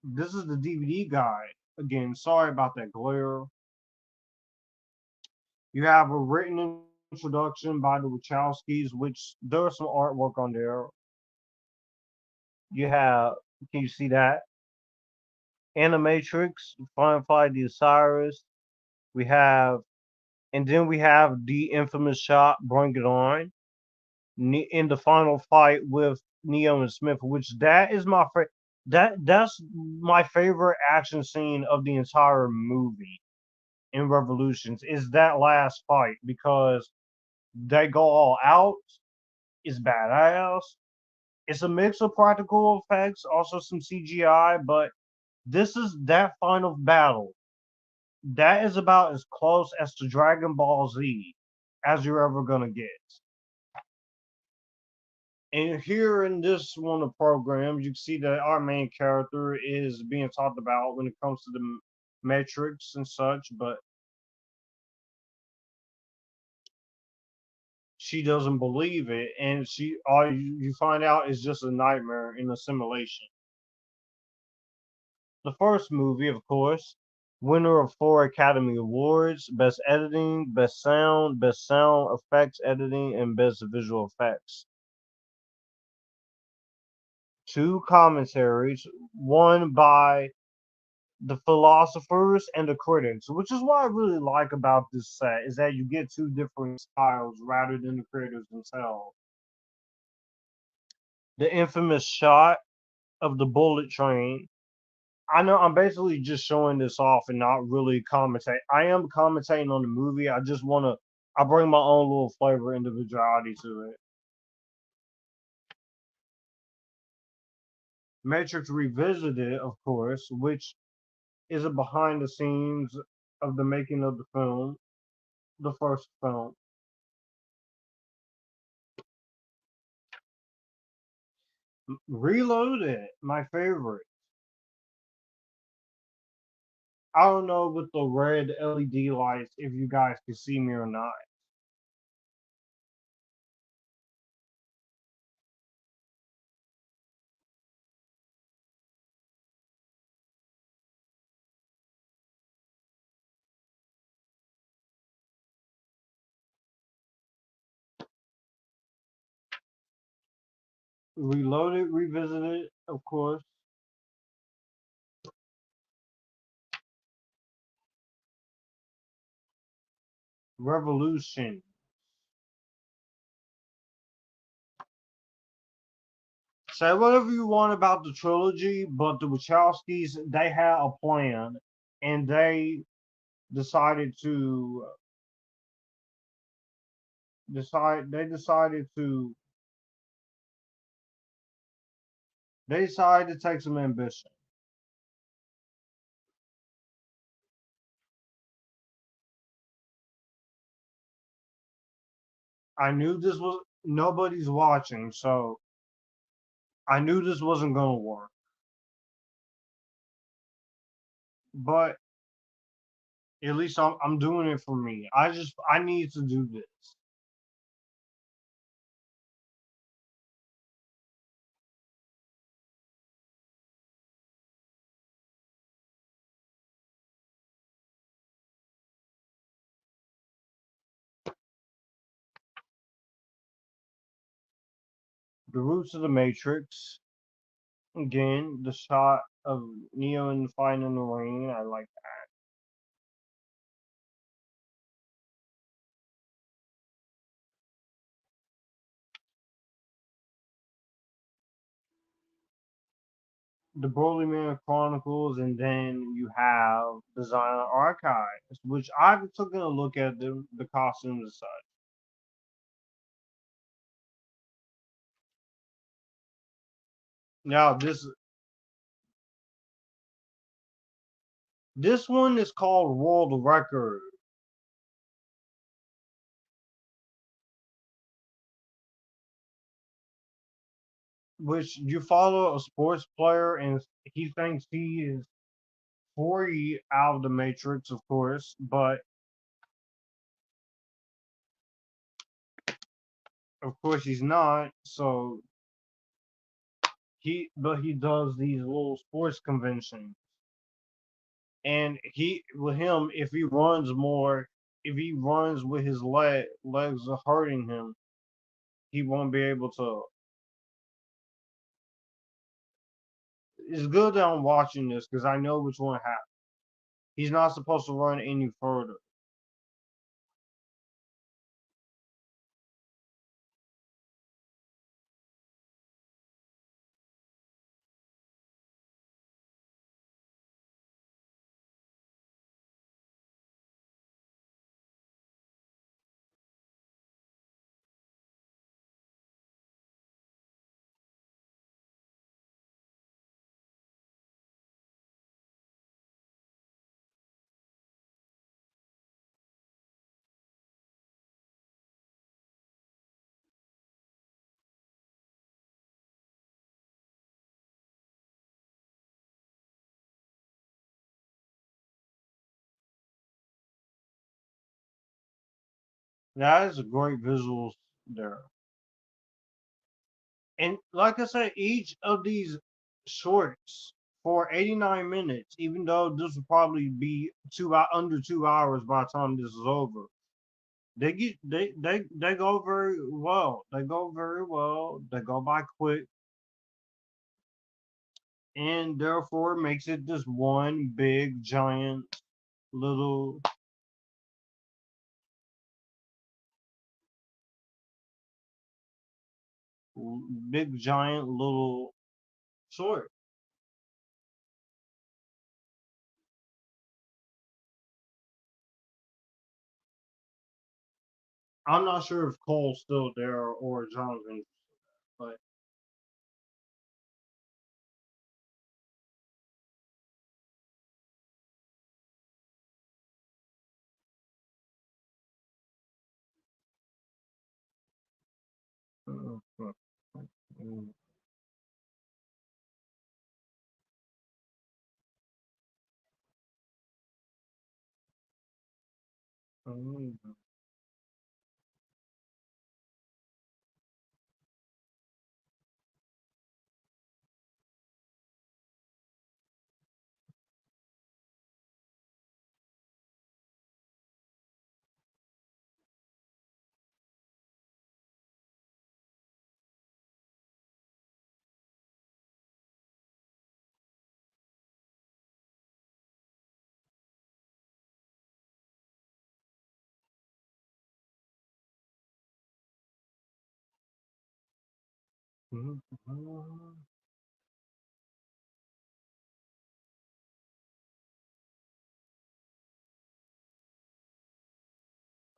DVD guide. Again, sorry about that glare. You have a written introduction by the Wachowskis, which there's some artwork on there. You have, can you see that? Animatrix, Firefly the Osiris. We have, and then we have the infamous shot, Bring It On, in the final fight with Neo and Smith, which that is my favorite. That's my favorite action scene of the entire movie in Revolutions is that last fight because they go all out. It's badass. It's a mix of practical effects, also some CGI, but this is that final battle. That is about as close as to Dragon Ball Z as you're ever gonna get. And here in this one of the programs, you can see that our main character is being talked about when it comes to the Matrix and such, but she doesn't believe it, and all you find out is just a nightmare in a simulation. The first movie, of course, winner of 4 Academy Awards: Best Editing, Best Sound Effects Editing, and Best Visual Effects. 2 commentaries, one by the philosophers and the critics, which is what I really like about this set, is that you get 2 different styles rather than the creators themselves. The infamous shot of the bullet train. I know I'm basically just showing this off and not really commentating. I am commentating on the movie. I bring my own little flavor, individuality to it. Matrix Revisited, of course, which is a behind the scenes of the making of the film, the first film. Reloaded, my favorite. I don't know with the red LED lights if you guys can see me or not. Reloaded, Revisited, of course. Revolution. Say whatever you want about the trilogy, but the Wachowskis, they had a plan, and decided to decided to take some ambition. I knew this was nobody's watching, so I knew this wasn't gonna work. But at least I'm doing it for me. I need to do this. The roots of the Matrix. Again, the shot of Neo and fighting in the rain. I like the Broly Man Chronicles, and then you have Designer Archives, which I've taken a look at the costumes and such. Now this one is called World Record, which you follow a sports player and he thinks he is free out of the Matrix, of course, but of course he's not. So he does these little sports conventions, and he with him if he runs more, if he runs with his legs are hurting him, he won't be able to. It's good that I'm watching this because I know which one happened. He's not supposed to run any further. That is a great visuals there. And like I said, each of these shorts for 89 minutes, even though this will probably be under 2 hours by the time this is over, they go very well. They go very well. They go by quick, and therefore makes it this one big giant little big giant little short. I'm not sure if Cole's still there or Jonathan, but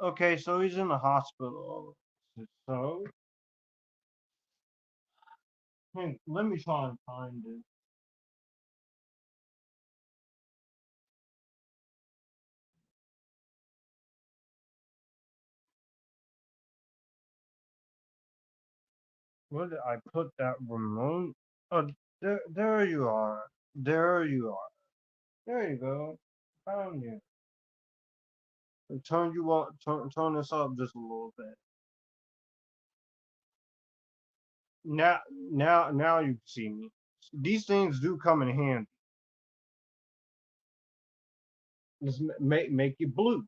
Okay, so he's in the hospital. So, hey, let me try and find it. Where did I put that remote? Oh, there you are. There you are. There you go. Found you. Turn you up. Turn this up just a little bit. Now you can see me. These things do come in handy. Just make it blue.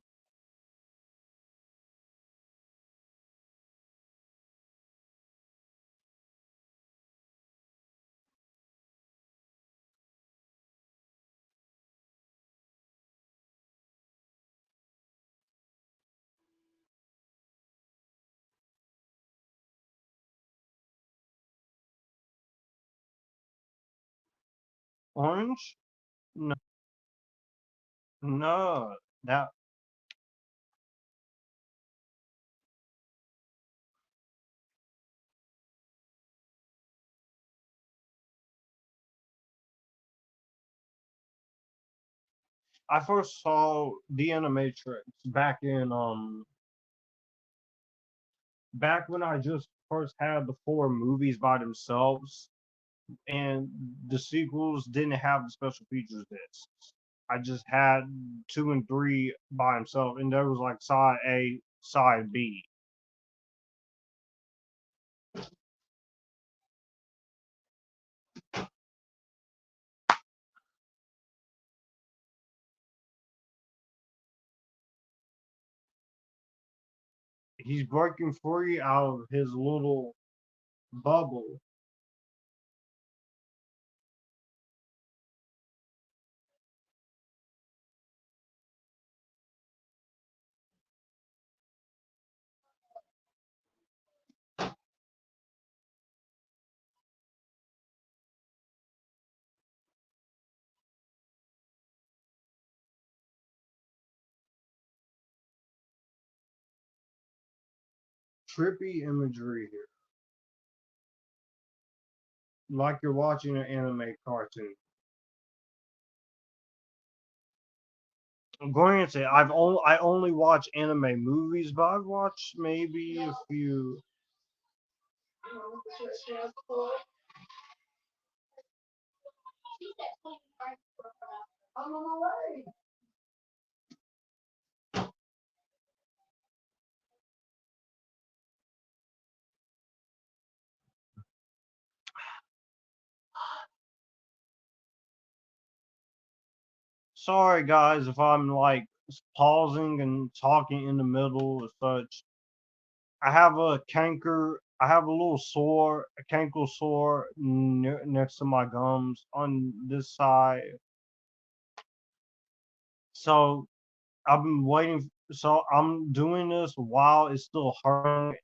Orange? No, no. That I first saw the Animatrix back when I just first had the four movies by themselves, and the sequels didn't have the special features discs. I just had two and three by himself, and there was like side A, side B. He's breaking free out of his little bubble. Trippy imagery here, like you're watching an anime cartoon. Granted, I only watch anime movies, but I've watched maybe a few. Sorry guys if I'm like pausing and talking in the middle or such. I have a canker. I have a little sore, a canker sore next to my gums on this side. So I've been waiting. So I'm doing this while it's still hurting,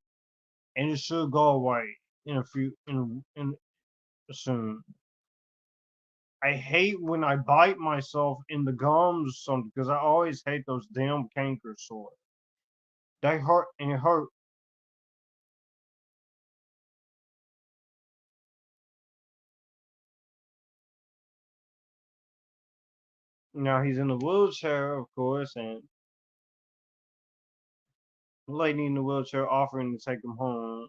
and it should go away in a few in soon. I hate when I bite myself in the gums or something because I always hate those damn canker sores. They hurt and it hurt. Now he's in a wheelchair, of course, and the lady in the wheelchair offering to take him home.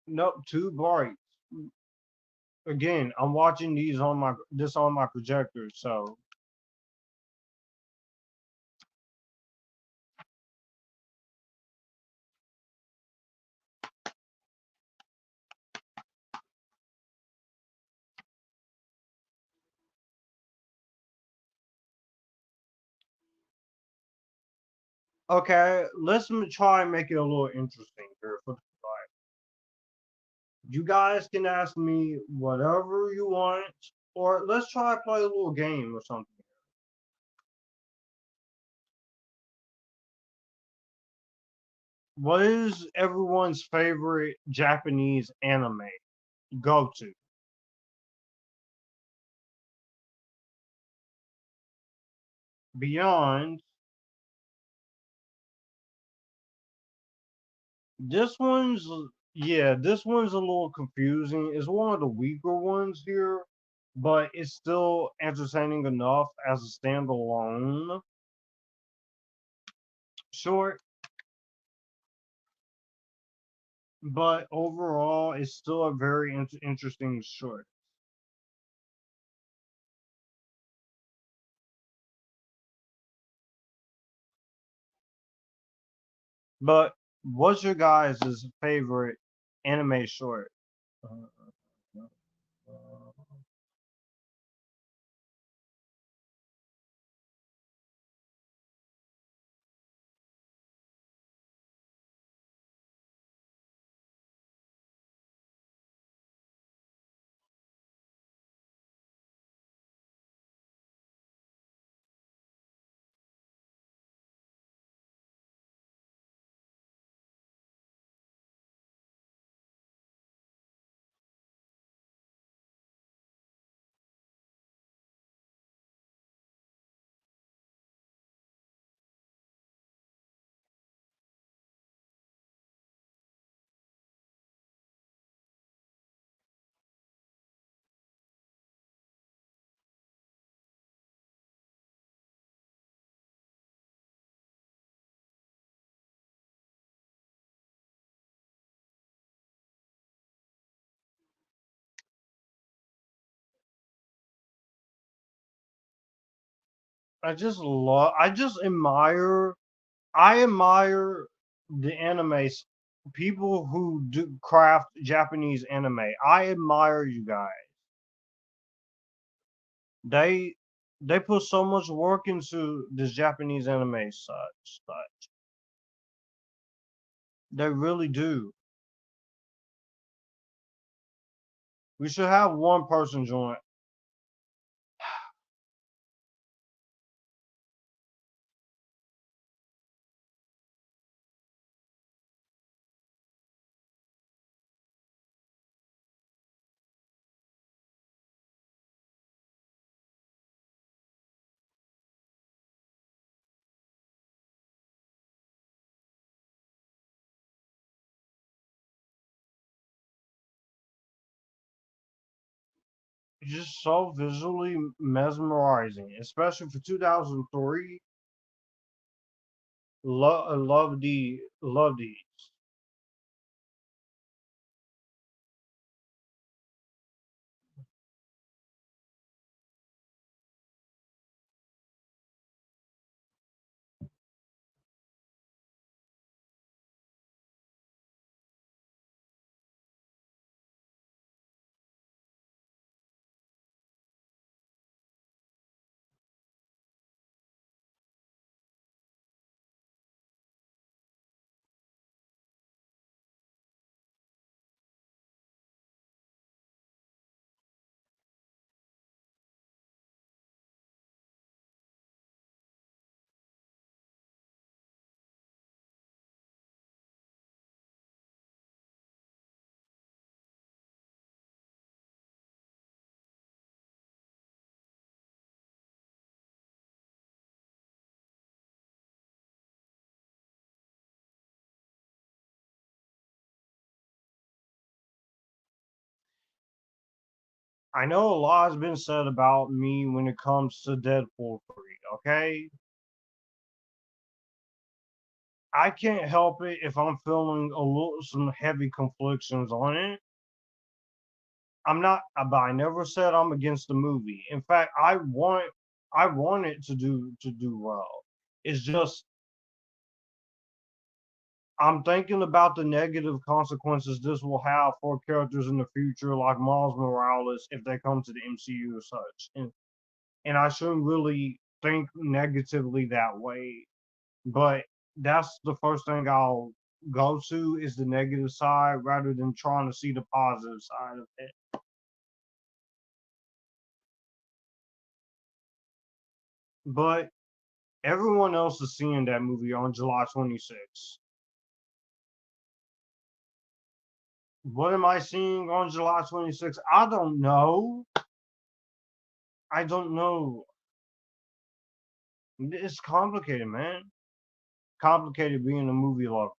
Nope, too bright. Again, I'm watching these on my projector, so Okay, let's try and make it a little interesting here for the like. You guys can ask me whatever you want, or let's try to play a little game or something. What is everyone's favorite Japanese anime? Go to. Beyond. This one's yeah, this one's a little confusing. It's one of the weaker ones here, but it's still entertaining enough as a standalone short. But overall, it's still a very interesting short. But what's your guys' favorite anime short? Uh, I just admire I admire the animes people who do craft Japanese anime. I admire you guys. They they put so much work into this Japanese anime such. They really do. We should have one person join. It's just so visually mesmerizing, especially for 2003. Love these. I know a lot has been said about me when it comes to Deadpool 3, okay? I can't help it if I'm feeling a little some heavy conflictions on it. I'm not, but I never said I'm against the movie. In fact, I want it to do well. It's just I'm thinking about the negative consequences this will have for characters in the future, like Miles Morales, if they come to the MCU or such. And I shouldn't really think negatively that way. But that's the first thing I'll go to is the negative side rather than trying to see the positive side of it. But everyone else is seeing that movie on July 26th. What am I seeing on July 26th? I don't know. I don't know. It's complicated, man. Complicated being a movie lover.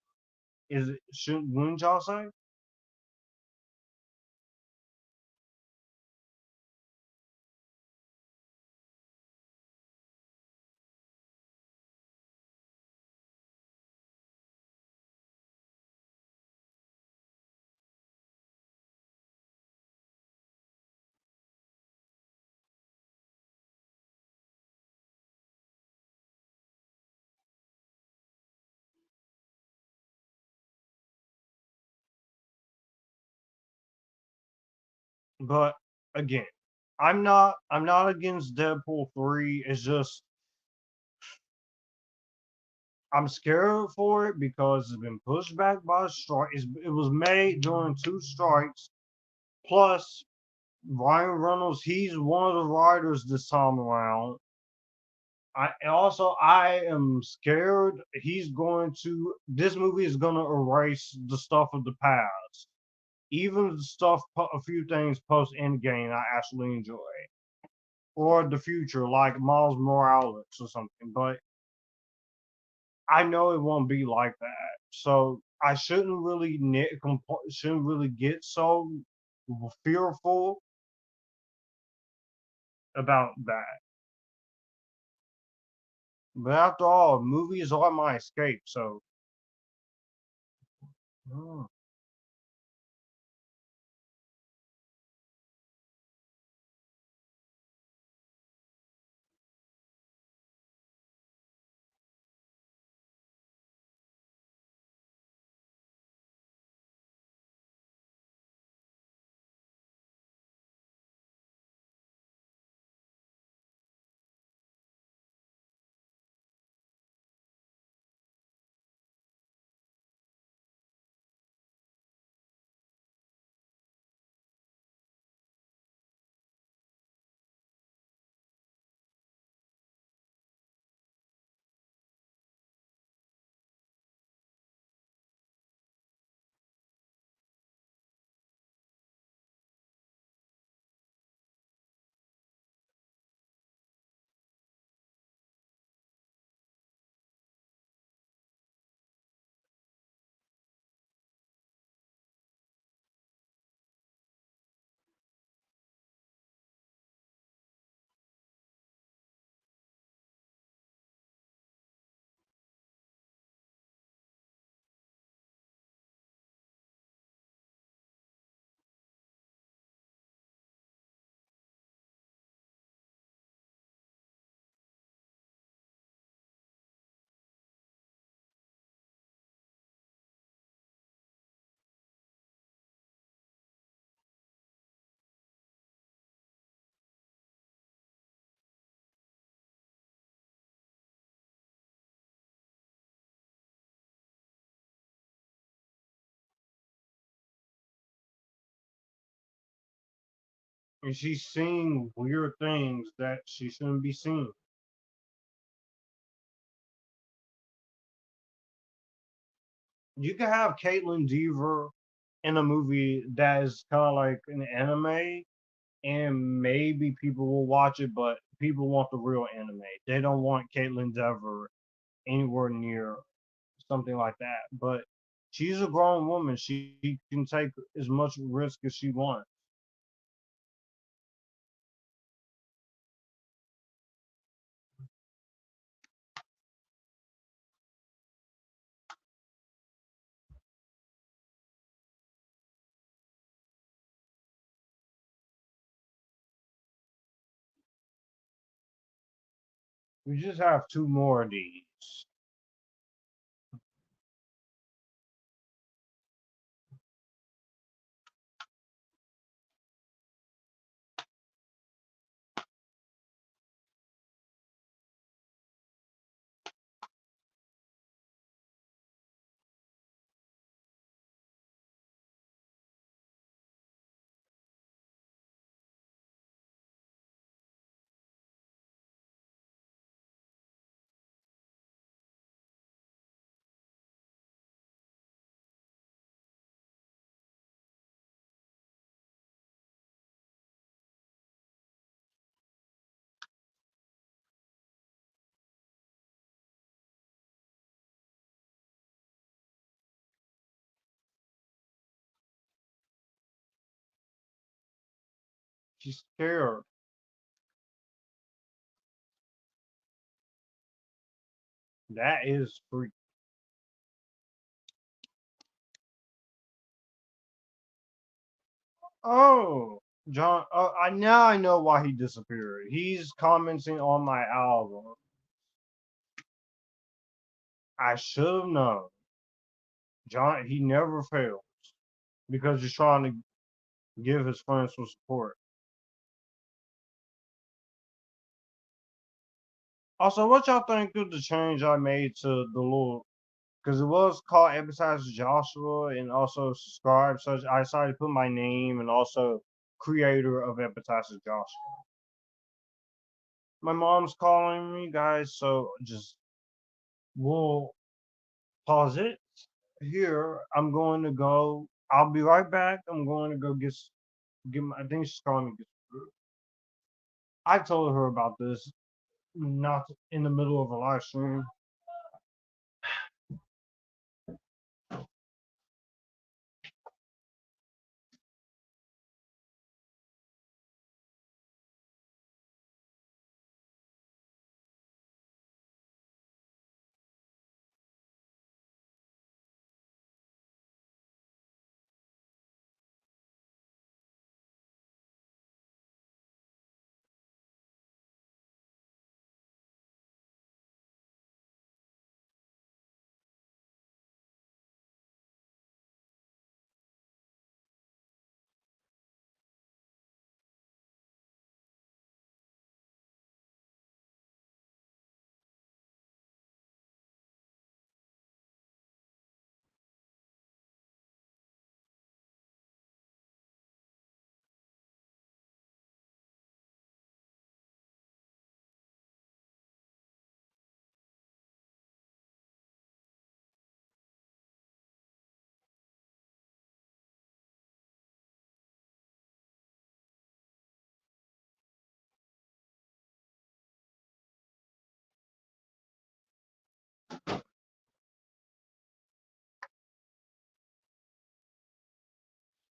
Is it? Wouldn't y'all say? But again, I'm not against Deadpool 3. It's just I'm scared for it because it's been pushed back by a strike. It was made during two strikes. Plus, Ryan Reynolds, he's one of the writers this time around. I am scared this movie is gonna erase the stuff of the past. Even the stuff, a few things post Endgame I actually enjoy. Or the future, like Miles Morales or something. But I know it won't be like that. So I shouldn't really get so fearful about that. But after all, movies are my escape. So mm, and she's seeing weird things that she shouldn't be seeing. You can have Caitlin Deaver in a movie that is kind of like an anime, and maybe people will watch it, but people want the real anime. They don't want Caitlin Dever anywhere near something like that. But she's a grown woman. She can take as much risk as she wants. We just have two more of these. She's scared. That is freaky. Oh, John. Oh, I know why he disappeared. He's commenting on my album. I should have known. John, he never fails because he's trying to give his friends some support. Also, what y'all think of the change I made to the little? Because it was called Epictastic Joshua and also subscribe. So I decided to put my name and also creator of Epictastic Joshua. My mom's calling me, guys, so just we'll pause it here. I'm going to go. I'll be right back. I'm going to go get my. I think she's calling me to get some food. I told her about this, not in the middle of a live stream.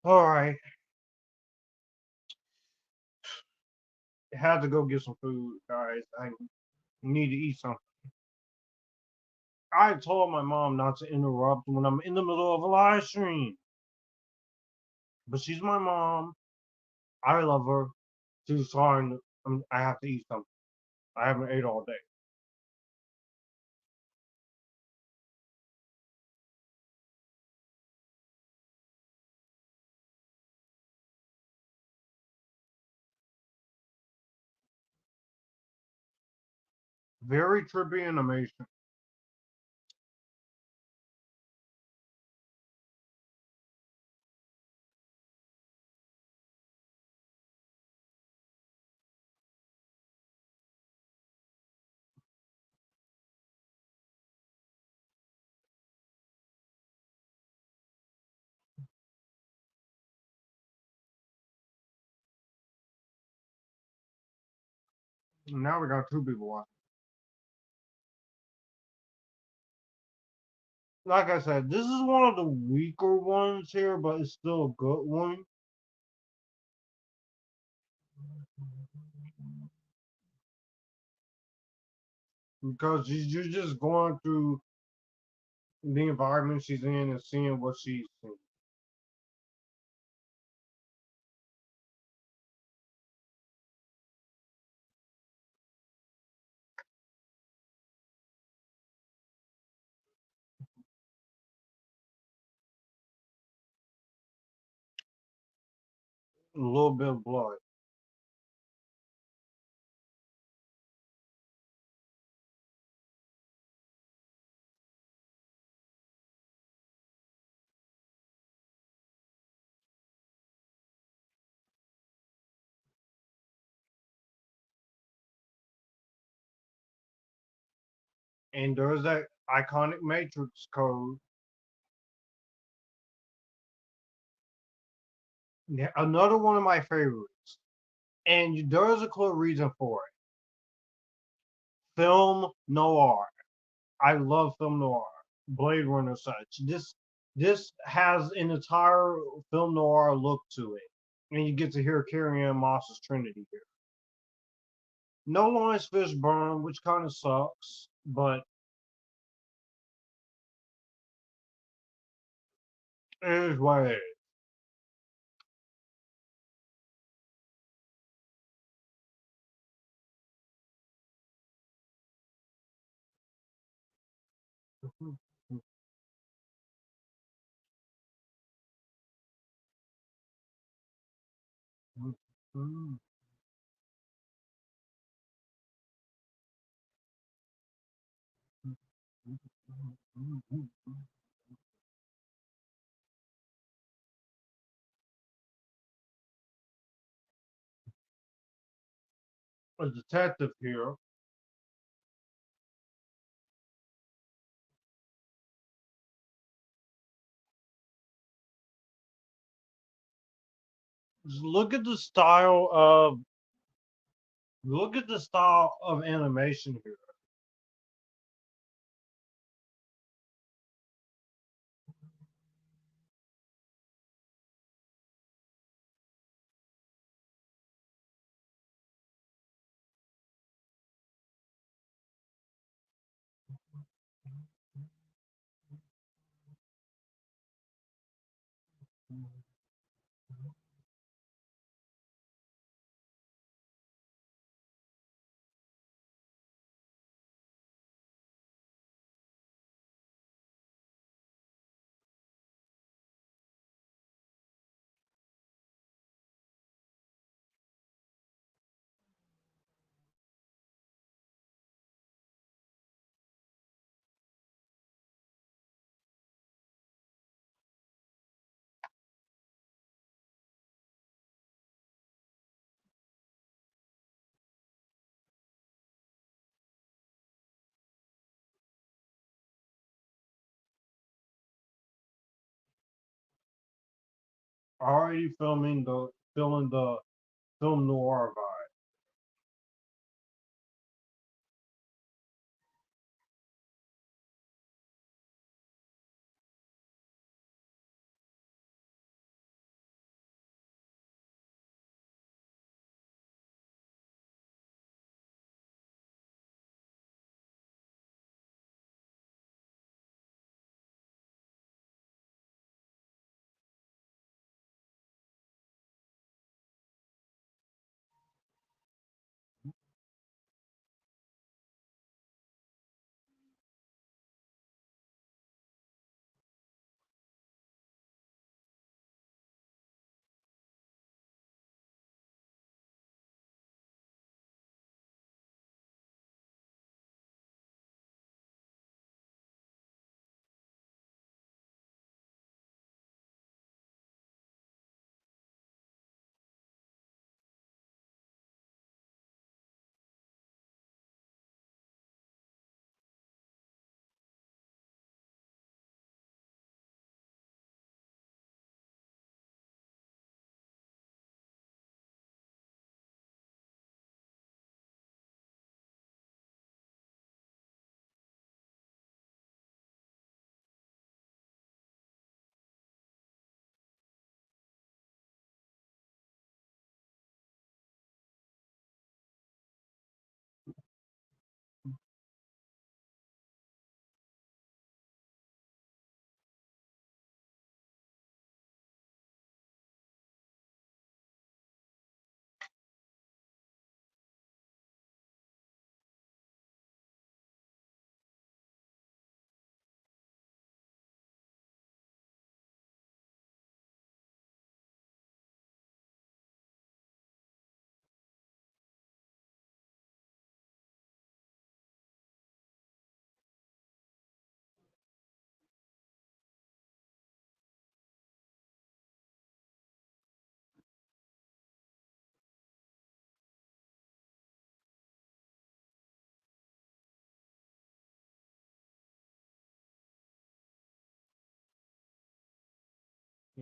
All right, had to go get some food, guys. I need to eat something. I told my mom not to interrupt when I'm in the middle of a live stream, but she's my mom. I love her. She's trying. I have to eat something. I haven't ate all day. Very trippy animation. Now we got two people watching. Like I said, this is one of the weaker ones here, but it's still a good one. Because you're just going through the environment she's in and seeing what she's seeing. A little bit of blood. And there's that iconic Matrix code. Yeah, another one of my favorites. And there's a clear reason for it. Film noir. I love film noir. Blade Runner such. This has an entire film noir look to it. And you get to hear Carrie Ann Moss's Trinity here. No Lawrence Fishburne, which kind of sucks, but it is what it is. A detective here. Just look at the style of animation here. Already feeling the film noir vibe.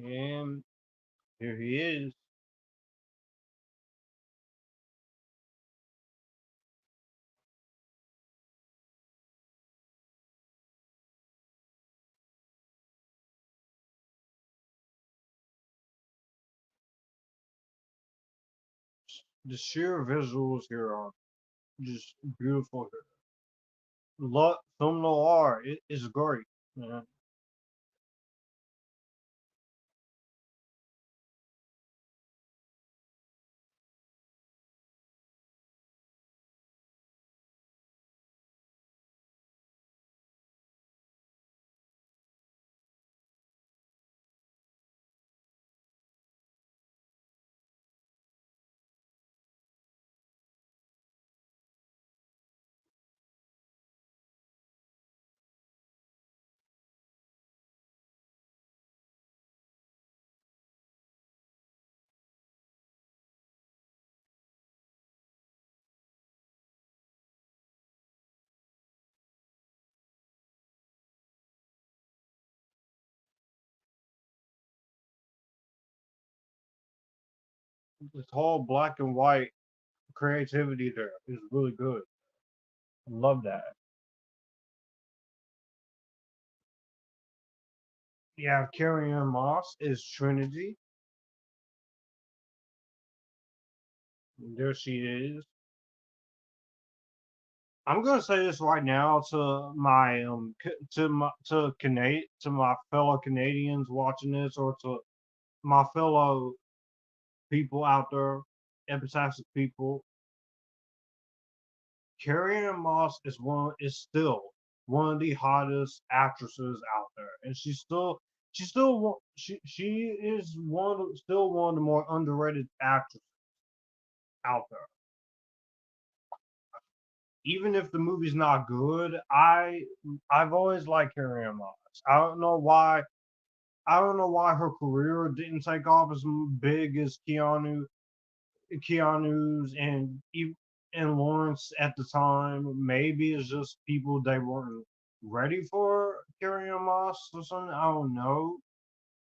And here he is. The sheer visuals here are just beautiful. Look, film noir, it is great. Man. This whole black and white creativity there is really good. Love that. You have Carrie Ann Moss is Trinity. There she is. I'm gonna say this right now to my to my fellow Canadians watching this, or to my fellow people out there, Epictastic people. Carrie Ann Moss is still one of the hottest actresses out there, and she is still one of the more underrated actresses out there. Even if the movie's not good, I've always liked Carrie Ann Moss. I don't know why. I don't know why her career didn't take off as big as Keanu's and Lawrence at the time. Maybe it's just people they weren't ready for Carrie Ann Moss or something. I don't know.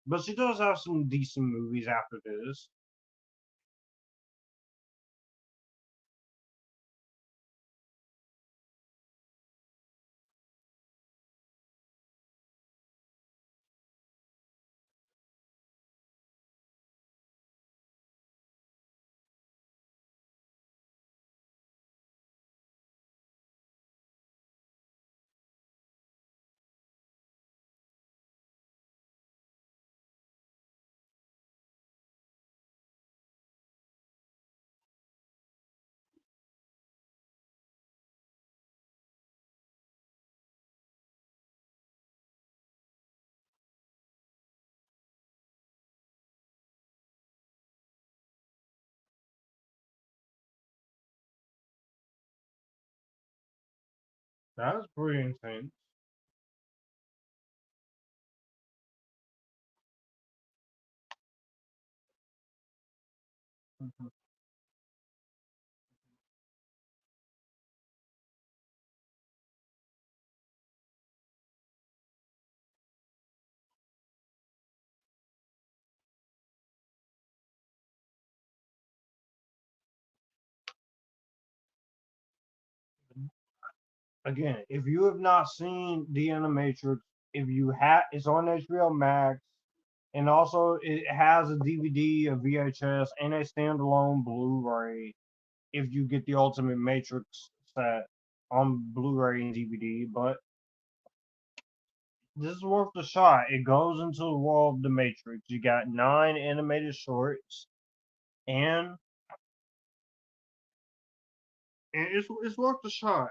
But she does have some decent movies after this. That was pretty intense. Again, if you have not seen The Animatrix, if you have, it's on HBO Max, and also it has a DVD, a VHS, and a standalone Blu-ray. If you get the Ultimate Matrix set on Blu-ray and DVD, but this is worth the shot. It goes into the world of the Matrix. You got 9 animated shorts, and it's worth the shot.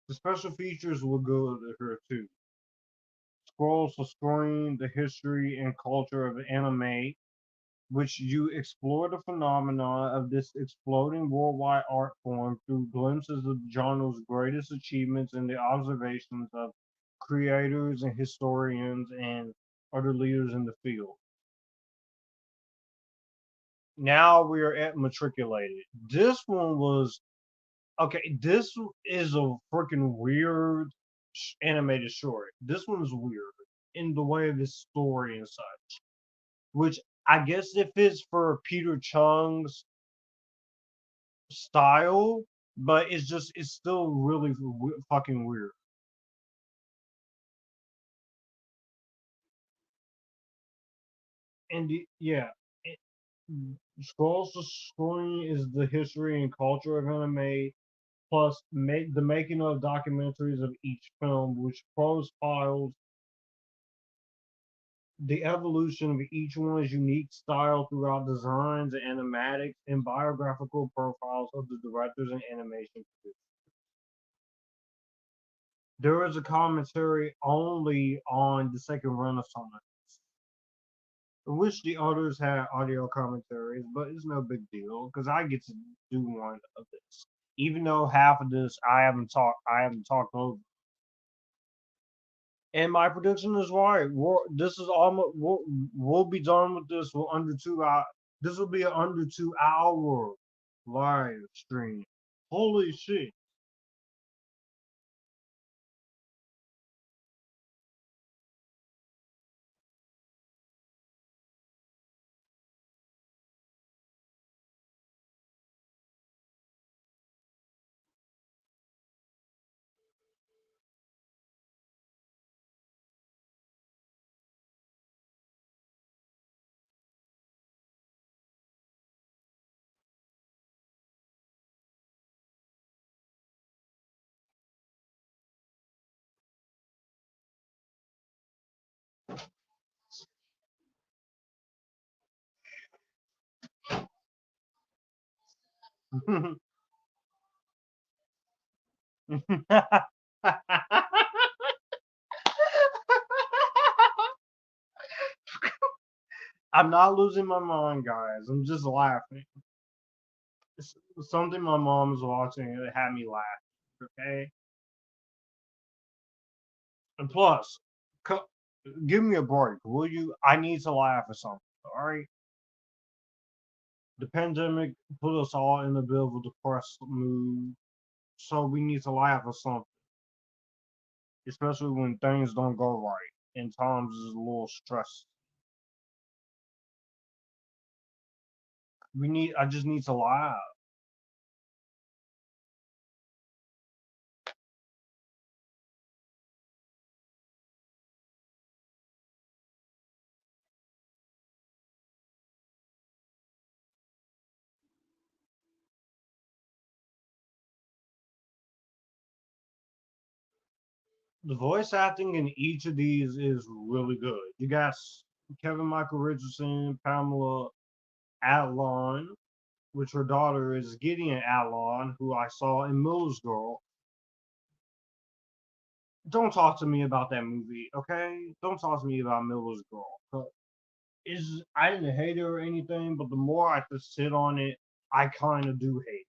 The special features were good here too. Scrolls to screen the history and culture of anime, which you explore the phenomena of this exploding worldwide art form through glimpses of the genre's greatest achievements and the observations of creators and historians and other leaders in the field. Now we are at Matriculated. This one was okay. This is a freaking weird animated short. This one's weird in the way of its story and such, which I guess if it's for Peter Chung's style, but it's still really fucking weird. Yeah, it, scrolls to screen is the history and culture of anime, plus the making of documentaries of each film, which profiles the evolution of each one's unique style throughout designs and animatics and biographical profiles of the directors and animation producers. There is a commentary only on the second Renaissance. I wish the others had audio commentaries, but it's no big deal because I get to do one of this. Even though half of this I haven't talked over. And my prediction is right. This is almost we'll be done with this for under 2 hours. This will be an under 2 hour live stream. Holy shit! I'm not losing my mind, guys. I'm just laughing. It's something my mom was watching and it had me laughing. Okay, and plus, give me a break, will you? I need to laugh at something. All right. The pandemic put us all in a bit of a depressed mood, so we need to laugh at something, especially when things don't go right and times is a little stressed. I just need to laugh. The voice acting in each of these is really good. You got Kevin Michael Richardson, Pamela Adlon, which her daughter is Gideon Adlon, who I saw in Miller's Girl. Don't talk to me about that movie, okay? Don't talk to me about Miller's Girl. I didn't hate it or anything, but the more I could sit on it, I kind of do hate it.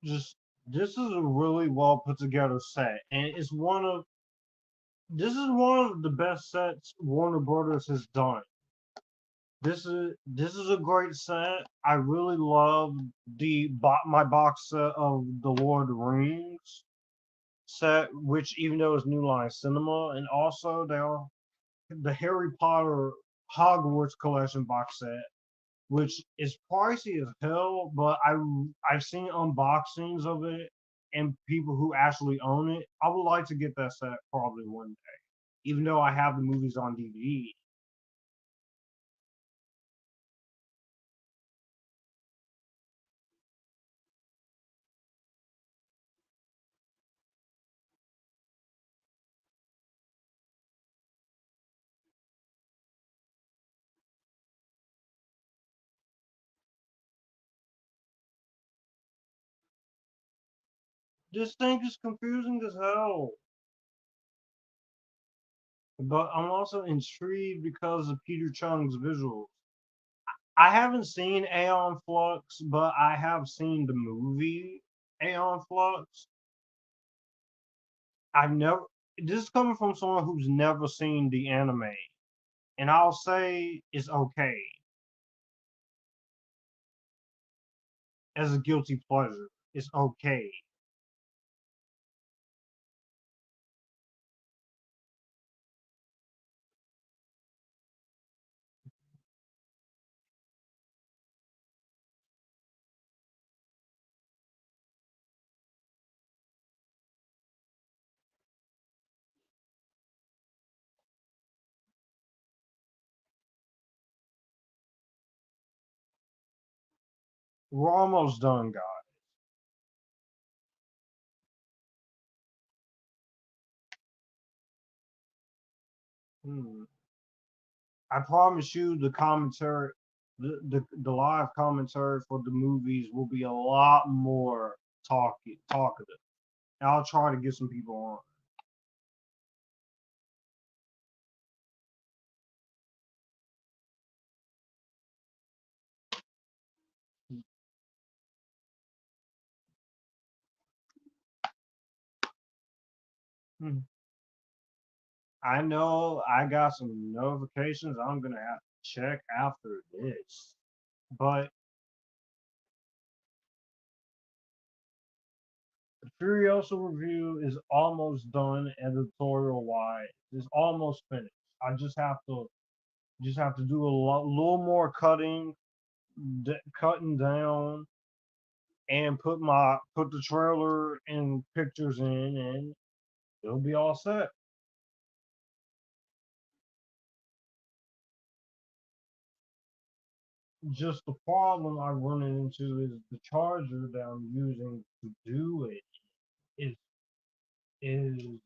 Just this is a really well put together set, and this is one of the best sets Warner Brothers has done. This is a great set. I really love my box set of the Lord of the Rings set, which even though it's New Line Cinema, and also the Harry Potter Hogwarts collection box set, which is pricey as hell, but I've seen unboxings of it and people who actually own it. I would like to get that set probably one day, even though I have the movies on DVD. This thing is confusing as hell. But I'm also intrigued because of Peter Chung's visuals. I haven't seen Aeon Flux, but I have seen the movie, Aeon Flux. I've never. This is coming from someone who's never seen the anime, and I'll say it's okay as a guilty pleasure. It's okay. We're almost done, guys. Hmm. I promise you, the commentary, the live commentary for the movies will be a lot more talkative. And I'll try to get some people on. Hmm. I know I got some notifications I'm gonna have to check after this, but the Furiosa review is almost done editorial wise. It's almost finished. I just have to do a little more cutting down, and put the trailer and pictures in, and it'll be all set. Just the problem I'm running into is the charger that I'm using to do it is is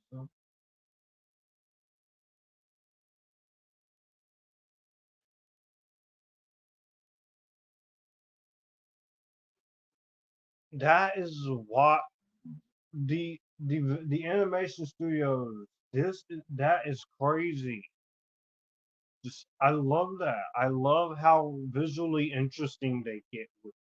that is what the animation studios, that is crazy. Just I love that. I love how visually interesting they get with.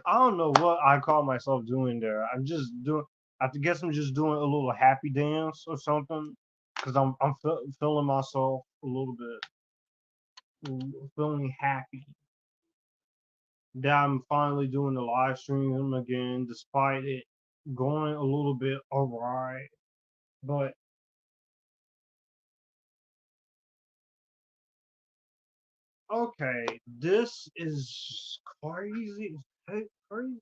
I don't know what I call myself doing there. I'm just doing. I guess I'm just doing a little happy dance or something, because I'm feeling myself a little bit, feeling happy that I'm finally doing the live stream again, despite it going a little bit awry. But okay, this is crazy. Crazy.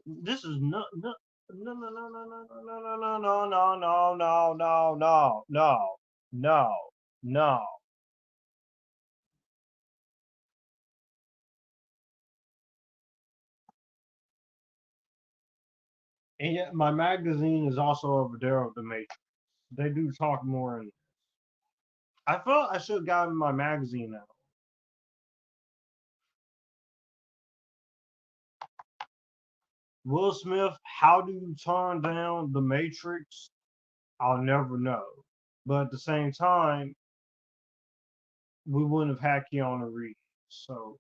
This is no no no no no no no no no no no no no no no no no no. And yet my magazine is also over there of the Matrix. They do talk more in. I felt I should have gotten my magazine out. Will Smith, how do you turn down the Matrix? I'll never know. But at the same time, we wouldn't have had Keanu Reeves. So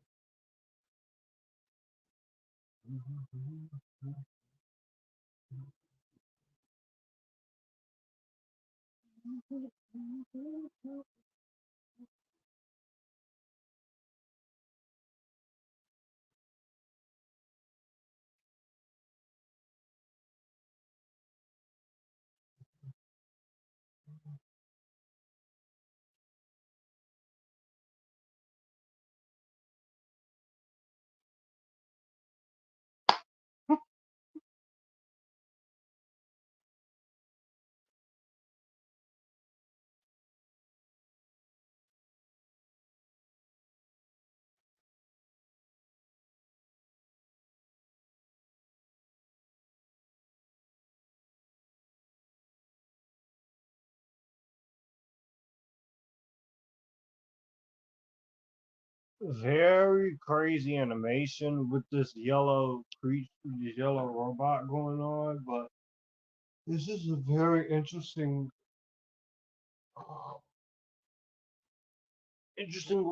very crazy animation with this yellow creature, this yellow robot going on, but This is a very interesting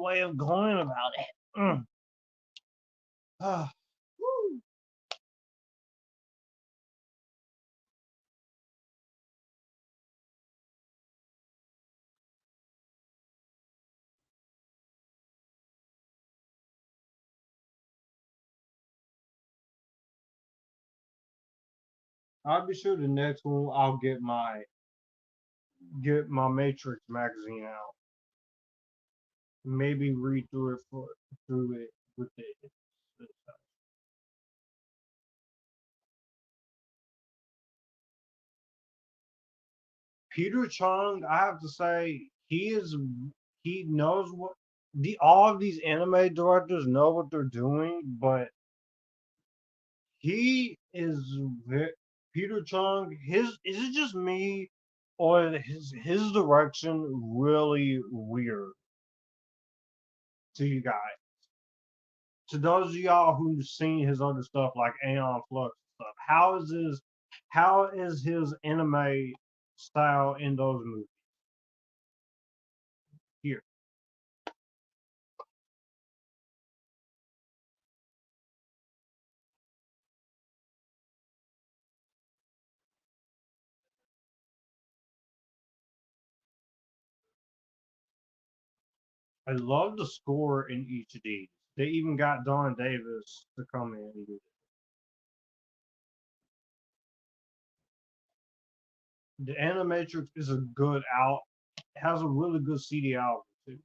way of going about it. Ah, woo. I'll be sure the next one I'll get my Matrix magazine out. Maybe read through it with it. Peter Chung, I have to say, he knows what all of these anime directors know what they're doing, but he is Peter Chung. Is it just me, or his direction really weird to you guys? To those of y'all who've seen his other stuff like Aeon Flux and stuff, how is his anime style in those movies? Here, I love the score in each of these. They even got Don Davis to come in and do it. The Animatrix is a good out. Has a really good CD album too.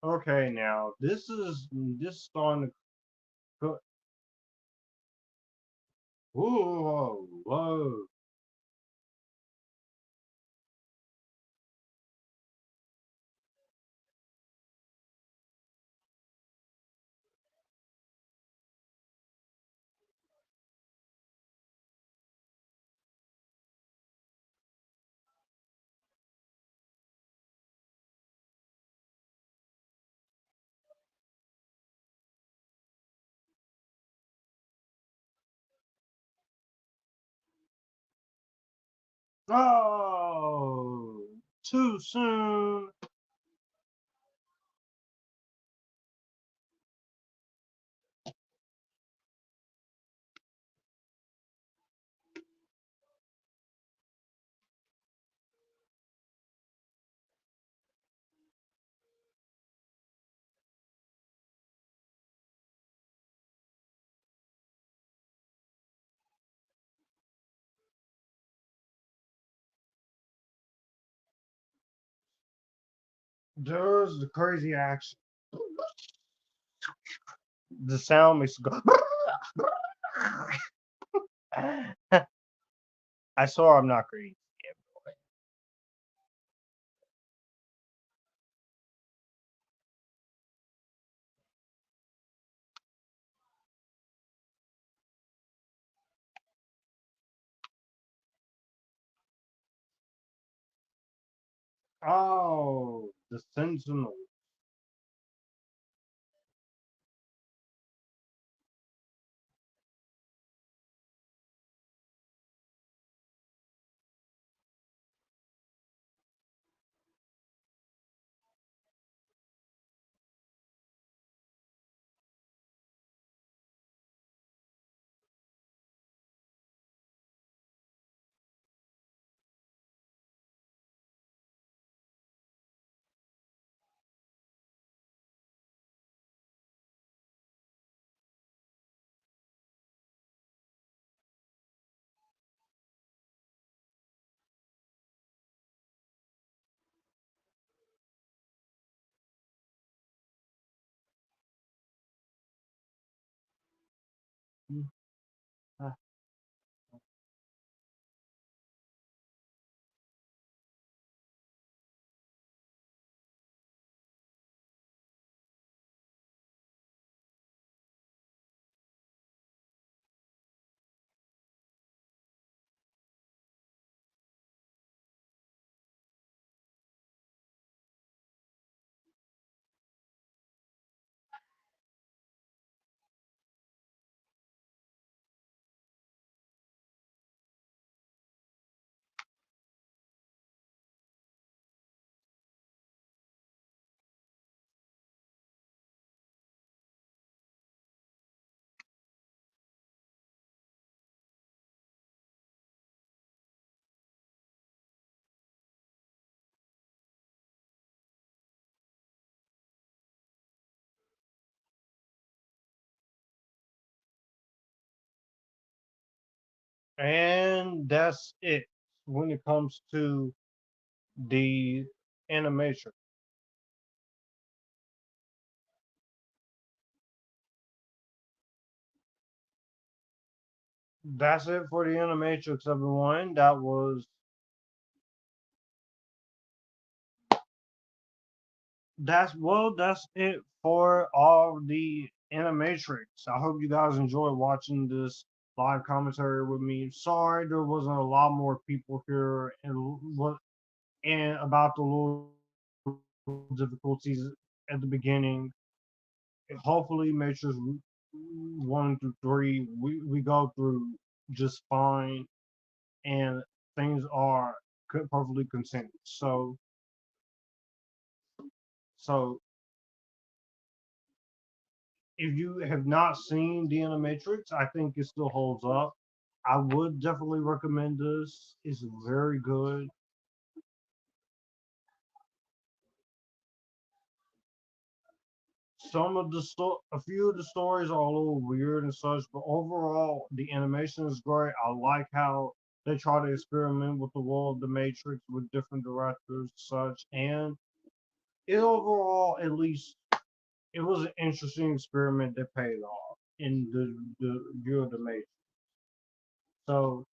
Okay, now this is starting to cook. Whoa, whoa. Oh, too soon. There's the crazy action. The sound makes it go. I swear I'm not crazy. Oh, the Sentinel. And that's it when it comes to the Animatrix. That's it for the Animatrix, everyone. That's it for all the Animatrix. I hope you guys enjoyed watching this live commentary with me. Sorry there wasn't a lot more people here and about the little difficulties at the beginning. Hopefully Matrix 1 through 3 we go through just fine and things are perfectly content. So if you have not seen the Animatrix, I think it still holds up. I would definitely recommend this. It's very good. A few of the stories are a little weird and such, but overall the animation is great. I like how they try to experiment with the world of the Matrix with different directors and such, and it overall, at least, it was an interesting experiment that paid off in the view of the Matrix. So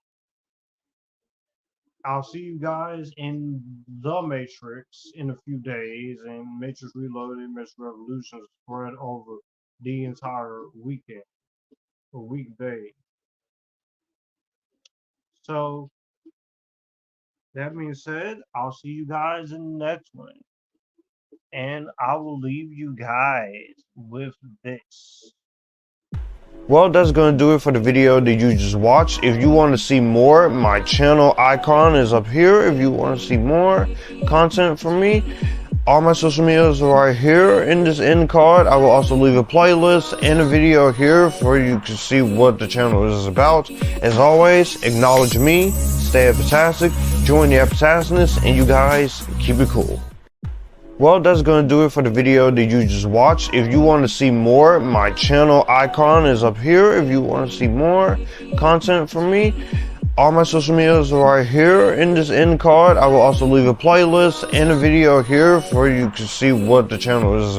I'll see you guys in the Matrix in a few days, and Matrix Reloaded, Matrix Revolution spread over the entire weekend or weekday. So that being said, I'll see you guys in the next one, and I will leave you guys with this. Well, that's going to do it for the video that you just watched. If you want to see more, my channel icon is up here. If you want to see more content from me, all my social medias are right here in this end card. I will also leave a playlist and a video here for you to see what the channel is about. As always, acknowledge me, stay Epictastic, join the Epictasticness, and you guys keep it cool. Well, that's going to do it for the video that you just watched. If you want to see more, my channel icon is up here. If you want to see more content from me, all my social medias are right here in this end card. I will also leave a playlist and a video here for you to see what the channel is about.